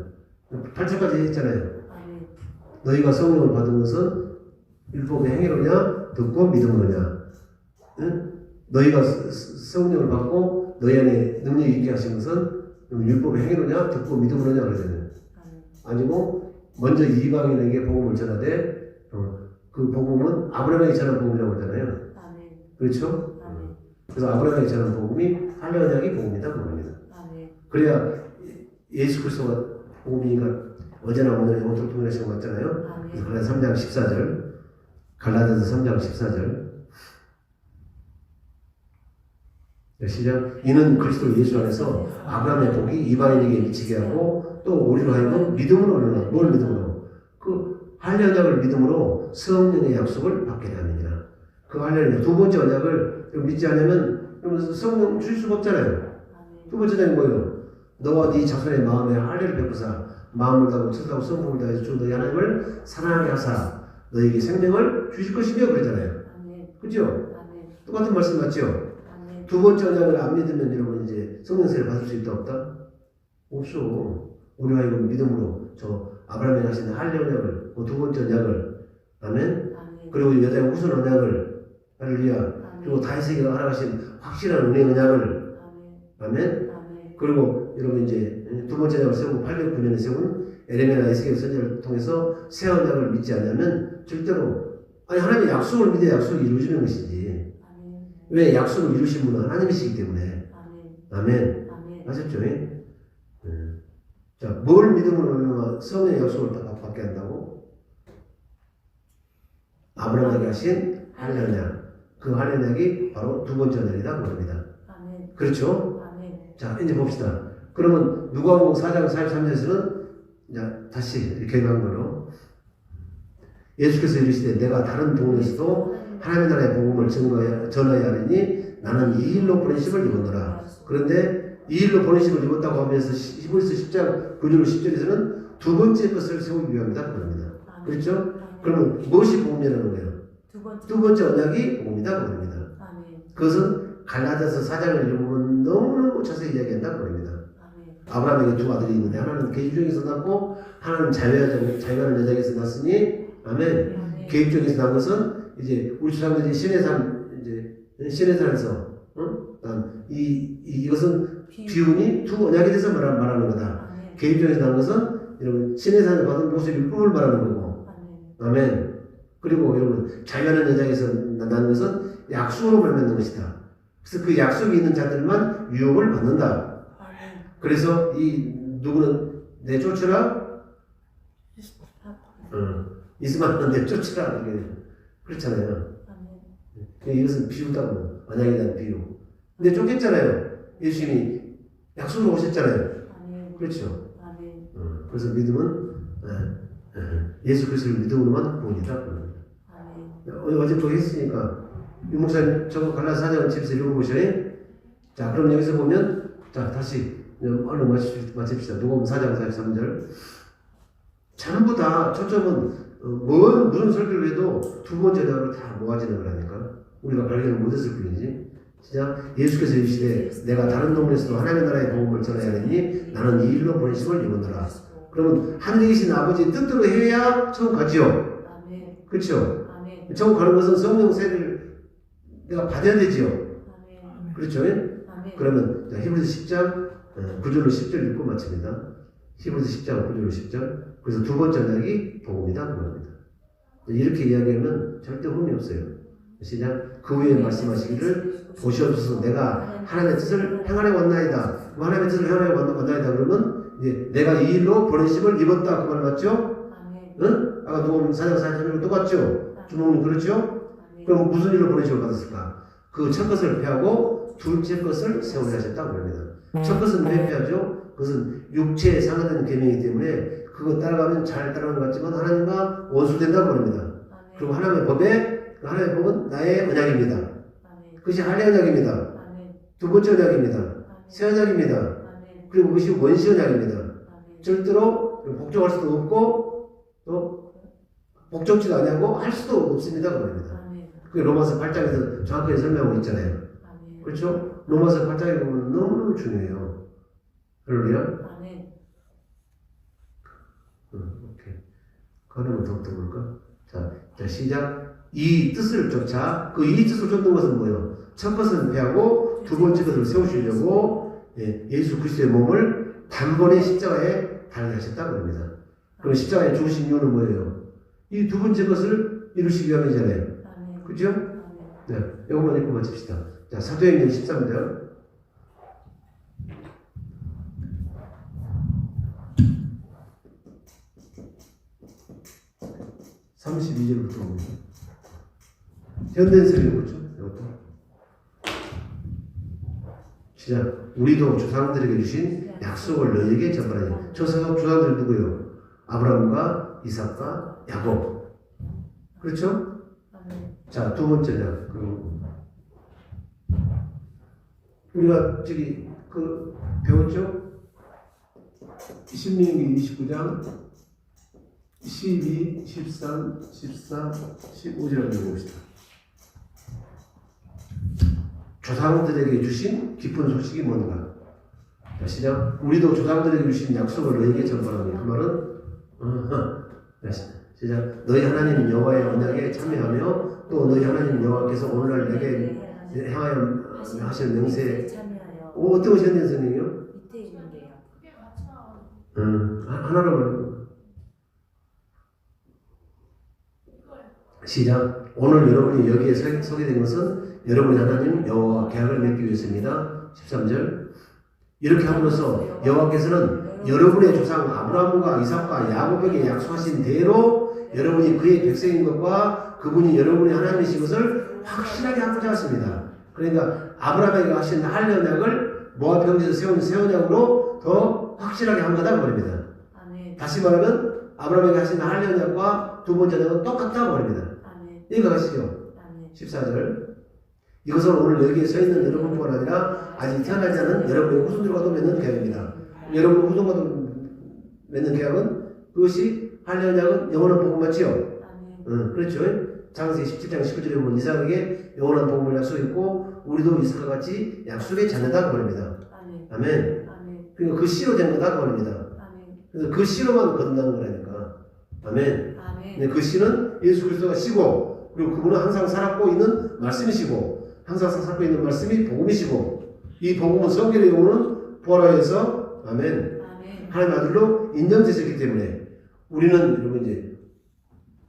8절까지 했잖아요. 너희가 성령을 받은 것은 율법의 행위로냐 듣고 믿음으로냐. 응? 너희가 성령을 받고 너희 안에 능력이 있게 하신 것은 율법의 행위로냐 듣고 믿음으로냐 그러잖아요. 아니고 먼저 이방인에게 복음을 전하되 그 복음은 아브라함에게 전한 복음이라고 하잖아요. 그렇죠? 그래서 아브라함에게 전한 복음이 할례 언약이 복음이다 그럽니다. 그래야 예수 그리스도가 복음이니까 어제나 오늘 영혼을 통해 하신 것 같잖아요. 그래서 갈라디아서 3장 14절, 갈라디아서 3장 14절. 시작. 이는 그리스도 예수 안에서 아브라함의 복이 이방인에게 미치게 하고 또 우리로 하여금 믿음으로 얻는 뭘 믿음으로? 그 할례 언약을 믿음으로 성령의 약속을 받게 됩니다. 그 할례 언약 두 번째 언약을 믿지 않으면 성령 줄 수가 없잖아요. 두 번째 언약이 뭐예요? 너와 네 자손의 마음에 할례를 베푸사 마음을 다하고 뜻하고 성품을 다해서 주 너희 하나님을 사랑하게 하사 너희에게 생명을 주실 것이며 그러잖아요. 그죠? 똑같은 말씀 맞죠? 두 번째 언약을 안 믿으면 여러분 이제 성령세를 받을 수 있다 없다? 없어. 우리 하여금 믿음으로 저 아브라함이 하신 할례 언약을 두 번째 언약을 아멘. 그리고 여자의 우선 언약을 할렐루야. 그리고 다윗에게 허락하신 확실한 은혜 언약을 아멘. 그리고 절대로 여러분 이제 두 번째 언약을 세우고 809년에 세운 에레미야나 에스겔 선지자를 통해서 새 언약을 믿지 않으면 절대로 아니 하나님의 약속을 믿어야 약속이 이루어지는 것이지. 아멘. 왜 약속을 이루신 분은 하나님이시기 때문에. 아멘. 아멘. 아멘. 아셨죠? 예? 자, 뭘 믿음으로 성령의 약속을 다 받게 한다고? 아브라함에게 하신 할례 언약. 그 할례 언약이 바로 두 번째 언약이다 그럽니다. 아멘. 그렇죠? 아멘. 자, 이제 봅시다. 그러면 누가복음 4장 43절에서는 다시 이렇게 한 걸로 예수께서 이르시되 내가 다른 동네에서도 하나님의 나라의 복음을 전하여 하리니 나는 이 일로 보내심을 입었노라. 그런데 이 일로 보내심을 입었다고 하면서 히브리서 10장 9절 10절에서는 두 번째 것을 세우기 위함이다 그럽니다. 아멘. 그렇죠? 아멘. 그러면 무엇이 복음이라는 거예요? 두 두 번째 언약이 복음이다 그럽니다. 아멘. 그것은 갈라디아서 4장을 읽으면 너무너무 자세히 이야기한다 그럽니다. 아멘. 아브라함에게 두 아들이 있는데 하나는 계집종에서 낳고 하나는 자유하는 여자에게서 낳았으니 아멘. 아멘. 계집종에서 낳은 것은 이제 우리 조상들이 신의 산에서 이것은 비운이 두 언약에 대해서 말하는 거다. 아멘. 계집종에서 낳은 것은 여러분 신의 산을 받은 모습 율법을 말하는 거고 아멘. 아멘. 그리고 여러분 자유하는 여자에게서 낳는 것은 약속으로 말하는 것이다. 그래서 그 약속이 있는 자들만 유업을 받는다. 아멘. 그래서 이 누구는 내 쫓으라 이스마엘은 내 쫓으라 이게 그렇잖아요. 아멘. 이것은 비유다고 언약에 대한 비유. 근데 쫓겼잖아요. 예수님이 약속으로 오셨잖아요. 아멘. 그렇죠. 아멘. 그래서 믿음은 예수 그리스도를 믿음으로만 구원이다. 아멘. 어제 또 했으니까 유 목사님 저거 갈라디아 4장 집에서 읽어보셔요. 자 그럼 여기서 보면 자 다시 얼른 마칩시다. 누가복음 4장 43절 전부 다 초점은 무슨 설교를 해도 두 번째 대화로 다 모아지는 거라니까. 우리가 발견을 못했을 뿐이지. 진짜 예수께서 이르시되 내가 다른 동네에서도 하나님의 나라의 복음을 전해야 하니 나는 이 일로 보내심을 입었노라. 그러면 하늘에 계신 아버지의 뜻대로 해야 천국 가지요. 아멘. 그렇죠? 아멘. 천국 가는 것은 성령 세례를 내가 받아야 되지요. 아멘. 그렇죠? 아멘. 그러면 히브리서 10장 9절로 10절 읽고 마칩니다. 히브리서 10장 9절로 10절. 그래서 두 번째 언약이 복음이다 그럽니다. 이렇게 이야기하면 절대 흠이 없어요. 시작. 그 후에 말씀하시기를 보시옵소서 내가 하나님의 뜻을 행하려 왔나이다. 하나님의 뜻을 행하려 왔나이다 그러면 이제 내가 이 일로 보내심을 입었다 그 말 맞죠? 아멘. 응? 아까 누가복음 4장 43절 똑같죠? 주목님 그렇죠? 그럼 무슨 일로 보내심을 받았을까? 그 첫 것을 폐하고 둘째 것을 세우려 하셨다고 합니다. 첫 것은 왜 폐하죠? 그것은 육체에 상하는 계명이기 때문에 그거 따라가면 잘 따라가는 것 같지만 하나님과 원수된다고 합니다. 그리고 하나님의 법은 나의 언약입니다. 아멘. 그것이 할례 언약입니다. 아멘. 두 번째 언약입니다. 아멘. 새 언약입니다. 아멘. 그리고 그것이 원시 언약입니다. 아멘. 절대로 복종할 수도 없고 또 복종치도 아니하고 할 수도 없습니다. 그럽니다. 아멘. 그게 로마서 8장에서 정확하게 설명하고 있잖아요. 아멘. 그렇죠? 로마서 8장에 보면 너무너무 중요해요. 할렐루야. 아멘. 오케이. 하나만 더 볼까? 자, 시작. 이 뜻을 쫓아. 그 이 뜻을 쫓는 것은 뭐예요? 첫 것은 폐하고 두 번째 것을 세우시려고 예수 그리스도의 몸을 단번에 십자가에 달게 하셨다고 합니다. 그럼 십자가에 죽으신 이유는 뭐예요? 이 두 번째 것을 이루시기 위함이잖아요. 아멘. 그죠? 아멘. 네, 이것만 읽고 마칩시다. 자, 사도행전 13절. 32절부터 봅니다. 현대에서 읽어보죠. 이것도. 시작. 우리도 조상들에게 주신 약속을 너희에게 전하니. 조상들 누구요? 아브라함과 이삭과 야곱. 그렇죠? 아멘. 자, 두 번째는 우리가 배웠죠? 신명기 29장 12, 13, 14, 15절을 읽어봅시다. 조상들에게 주신 기쁜 소식이 뭔가? 자, 시작. 우리도 조상들에게 주신 약속을 너희에게 전하노니. 그 말은 시작. 너희 하나님 여호와의 언약에 참여하며 또 너희 하나님 여호와께서 오늘날 내게 향하여 하시는 명세에 참여하여. 어떤 것이 현대 성경이요? 밑에 있는 게요. 하나로 말해요. 시작. 오늘 여러분이 여기에 서게 된 것은 여러분이 하나님 여호와와 계약을 맺기 위해서입니다. 13절. 이렇게 함으로써 여호와께서는 여러분의 조상 아브라함과 이삭과 야곱에게 약속하신 대로 여러분이 그의 백성인 것과 그분이 여러분의 하나님이신 것을 확실하게 하고자 하십니다. 그러니까 아브라함에게 하신 할 언약을 모압 평지에서 세운 새 언약으로 더 확실하게 한 거다 말입니다. 아멘. 다시 말하면 아브라함에게 하신 할 언약과 두 번째 언약은 똑같다고 말입니다. 아멘. 이해가시죠? 아멘. 14절. 이것은 오늘 여기에 서 있는 여러분뿐 아니라 아직 태어나지 않은 여러분의 후손들과도 맺는 계약입니다. 여러분 후손과도 맺는 계약은 그것이 할 언약은 영원한 복음 맞지요? 아멘. 그렇죠. 창세기 17장 19절에 보면 이삭에게 영원한 복음을 약속했고 우리도 이삭과 같이 약속의 자녀다 그럽니다. 아멘. 아멘. 아멘. 그러니까 그 씨로 된 거다 그럽니다. 아멘. 그래서 그 씨로만 거듭나는 거라니까. 아멘. 아멘. 근데 그 씨는 예수 그리스도가 씨고 그리고 그분은 항상 살았고 있는 말씀이시고 항상 살고 있는 말씀이 복음이시고 이 복음은 성결의 영혼은 부활하여서 아멘. 아멘. 하나님 아들로 인정되셨기 때문에 우리는 여러분 이제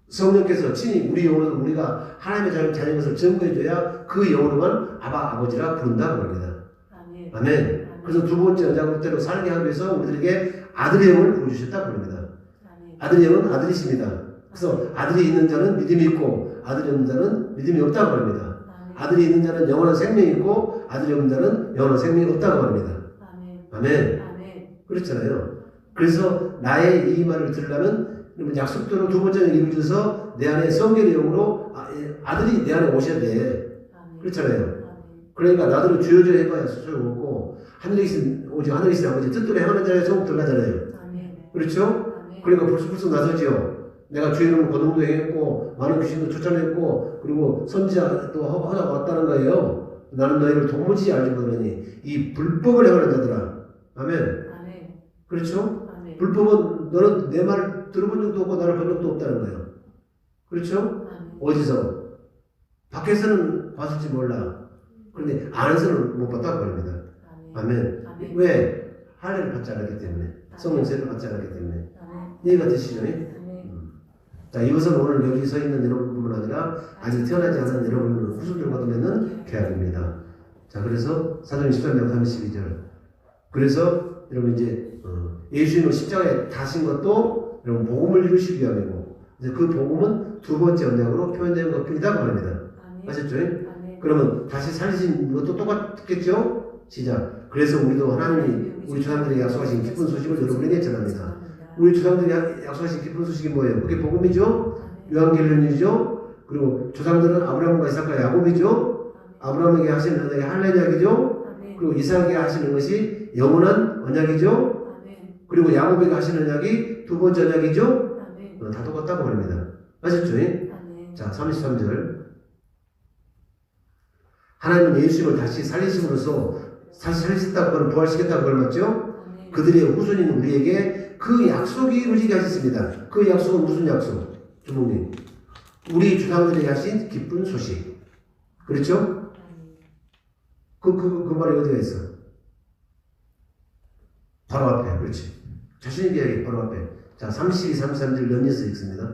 성령께서 친히 우리 영혼을 우리가 하나님의 자녀인 것을 증거해줘야 그 영혼만 아버지라 부른다고 합니다. 아멘. 아멘. 그래서 두 번째 언약으로 때로 살게 하기 위해서 우리들에게 아들의 영을 부어주셨다고 합니다. 아멘. 아들의 영은 아들이십니다. 그래서 아들이 있는 자는 믿음이 있고 아들이 없는 자는 믿음이 없다고 합니다. 아들이 있는 자는 영원한 생명이 있고 아들이 없는 자는 영원한 생명이 없다고 합니다. 아멘. 아멘. 아멘. 그렇잖아요. 그래서 나의 이 말을 들으려면 약속대로 두 번째는 이루어져서 내 안에 성결의 영으로 아들이 내 안에 오셔야 돼. 아멘. 그렇잖아요. 아멘. 그러니까 나더러 주여주 해봐야 소용없고 하늘에 계신 오직 하늘에 계신 아버지 뜻대로 행하는 자에 소금 들어가잖아요. 아멘. 그렇죠? 아멘. 그러니까 벌써 나서지요. 내가 주의 이름으로 거동도 행했고 많은 귀신도 쫓아냈고 그리고 선지자도 하다 왔다는 거예요. 나는 너희를 도무지 알지 못하니 이 불법을 행하는 자들아. 아멘. 아멘. 그렇죠? 아멘. 불법은 너는 내 말을 들어본 적도 없고 나를 본 적도 없다는 거예요. 그렇죠? 아멘. 어디서? 밖에서는 봤을지 몰라. 그런데 안에서는 못 봤다고 합니다. 아멘. 아멘. 왜? 할례를 받지 않았기 때문에. 성령 세례를 받지 않았기 때문에. 아멘. 이해가 되시죠? 아멘. 자, 이것은 오늘 여기 서 있는 여러분뿐만 아니라 아직 태어나지 않은 여러분 후손들과도 맺는 계약입니다. 자, 그래서 사도행 13장 32절. 그래서 여러분 이제 예수님은 십자가에 다신 것도 여러분 복음을 이루시기 위함이고 이제 그 복음은 두 번째 언약으로 표현되는 것뿐이다 말입니다. 아셨죠? 아멘. 그러면 다시 살리신 것도 똑같겠죠? 시작. 그래서 우리도 하나님이 우리 조상들에게 약속하신 기쁜 소식을 여러분에게 전합니다. 우리 조상들이 약속하신 기쁜 소식이 뭐예요? 그게 복음이죠? 요한계시록이죠? 그리고 조상들은 아브라함과 이삭과 야곱이죠? 아브라함에게 하시는 언약이 할례 언약이죠? 그리고 이삭에게 하시는 것이 영원한 언약이죠? 그리고 야곱에게 하시는 언약이 두 번째 언약이죠? 다 똑같다고 합니다. 아셨죠? 자, 33절. 하나님은 예수님을 다시 살리심으로써 다시 살리셨다고 그걸 부활시켰다고 그걸 맞죠? 그들의 후손인 우리에게 그 약속이 이루어지게 하셨습니다. 그 약속은 무슨 약속? 주목님. 우리 조상들에게 하신 기쁜 소식. 그렇죠? 그 말이 어디가 있어? 바로 앞에. 그렇지. 자신의 계약이 바로 앞에. 자, 32, 33절 연이어서 읽습니다.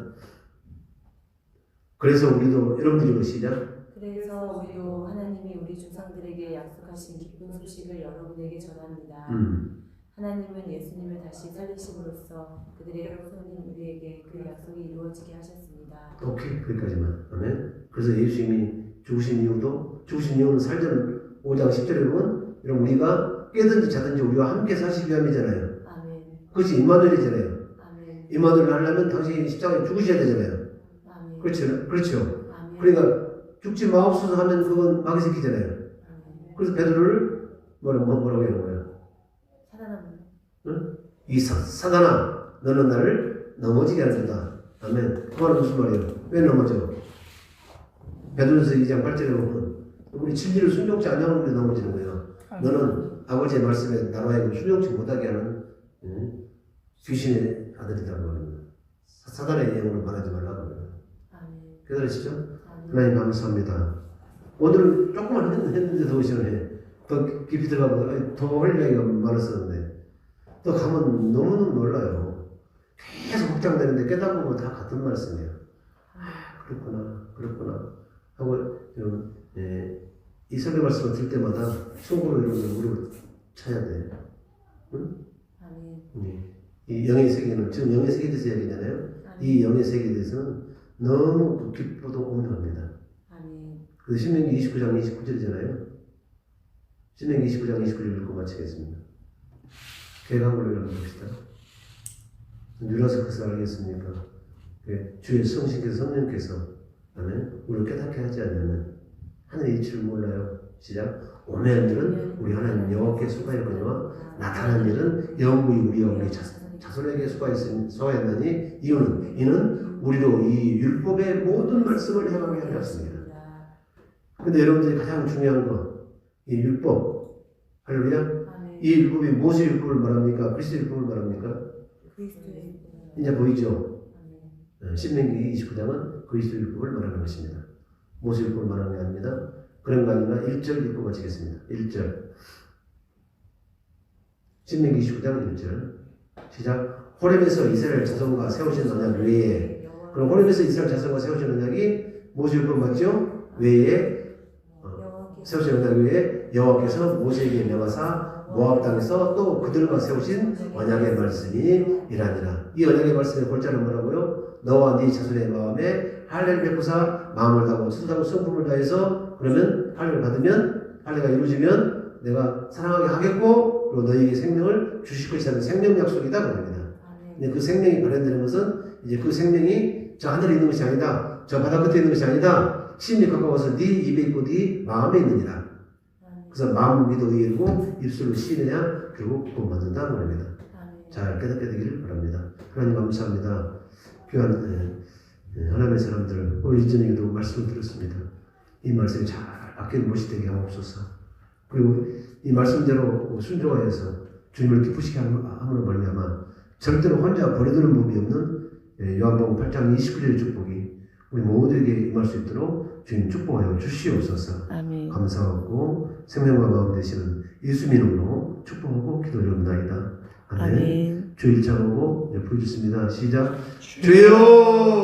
그래서 우리도 여러분들이 시작. 그래서 우리도 하나님이 우리 조상들에게 약속하신 기쁜 소식을 여러분에게 전합니다. 하나님은 예수님을 다시 살리심으로써 그들의 후손인 우리에게 그 약속이 이루어지게 하셨습니다. 오케이, 거기까지만. 아멘. 그래서 예수님이 죽으신 이유는 살전 5장 10절에 보면 이런 우리가 깨든지 자든지 우리와 함께 사시기 위함이잖아요. 아멘. 그것이 임마누엘이잖아요. 아멘. 임마누엘을 하려면 당신이 십자가에 죽으셔야 되잖아요. 아멘. 그렇죠. 아멘. 그러니까 죽지 마옵소서 하면 그건 마귀 새끼잖아요. 아멘. 그래서 베드로를 뭐라고 하는 거예요? 응? 이 사단아, 너는 나를 넘어지게 하는 거다. 아멘. 그 말은 무슨 말이에요? 왜 넘어져? 베드로서 2장 8절에 보면 우리 진리를 순종치 않으면 우리 넘어지는 거예요. 너는 아버지의 말씀에 나로 하여금 순종치 못하게 하는 귀신의 아들이라고 합니다. 사단의 영으로 말하지 말라고 합니다. 깨달으시죠? 하나님 감사합니다. 오늘은 조금만 했는데 더 시원해. 더 깊이 들어가면 더 할 얘기가 많았었는데 또 가면 너무너무 놀라요. 계속 확장되는데 깨닫고 보면 다 같은 말씀이에요. 그렇구나 하고 좀 이 설교 말씀을 들 때마다 속으로 이런 무릎을 쳐야 돼. 응? 이 영의 세계는 지금 영의 세계에 대해서 이야기잖아요. 이 영의 세계에 대해서는 너무 깊고도 오묘합니다. 그래서 신명기 29장 29절이잖아요. 신명기 29장 29절 읽고 마치겠습니다. 개강으로 한번 봅시다. 누라서 그것을 알겠습니까? 주의 성신께서 성령께서 우리를 깨닫게 하지 않으면 하늘의 이치를 몰라요. 시작. 오매한 일은 우리 하나님 여호와께 속하였거니와 나타난 일은 영구히 우리와 우리 자손에게 속하였나니 이는 우리로 이 율법의 모든 말씀을 행하게 하려 했습니다. 근데 여러분들이 가장 중요한 건 이 율법, 할렐루야. 이 율법이 무엇의 율법을 말합니까? 그리스도의 율법을 말합니까? 이제 보이죠? 신명기 29장은 그리스도의 율법을 말하는 것입니다. 무엇의 율법을 말하는 게 아닙니다. 그런 거 아니라 1절 읽고 마치겠습니다. 1절. 신명기 29장 1절. 시작. 호렙에서 이스라엘 자손과 세우신 언약 외에, 그럼 호렙에서 이스라엘 자손과 세우신 언약이 무엇의 율법 맞죠? 외에 세우신 언약 외에 여호와께서 모세에게 명하사 모압 땅에서 또 그들과 세우신 언약의 말씀이 이라니라. 이 언약의 말씀의 골자는 뭐라고요? 너와 네 자손의 마음에 할례를 베푸사 마음을 다하고 뜻을 다하고 성품을 다해서 그러면 할례를 받으면 할례가 이루어지면 내가 사랑하게 하겠고 그리고 너희에게 생명을 주실 것이라는 생명 약속이다 그럽니다. 근데 그 생명이 발현되는 것은 이제 그 생명이 저 하늘에 있는 것이 아니다. 저 바다 끝에 있는 것이 아니다. 심히 가까워서 네 입에 있고 네 마음에 있느니라. 그래서 마음을 믿어 의이고 입술로 시인해야 결국 구원받는다는 겁니다. 잘 깨닫게 되기를 바랍니다. 하나님 감사합니다. 귀한 하나님의 사람들 오늘 이전에도 말씀을 들었습니다. 이 말씀이 잘 아끼는 못이 되게 하옵소서. 그리고 이 말씀대로 순종하여서 주님을 기쁘시게 함으로 말미암아 절대로 혼자 버려두는 법이 없는 요한복음 8장 29절의 축복이 우리 모두에게 임할 수 있도록 주님 축복하여 주시옵소서. 아멘. 감사하고 생명과 마음 되시는 예수 이름으로 축복하고 기도드립니다. 아멘. 아멘. 주 1장하고 보여주습니다. 시작. 주여!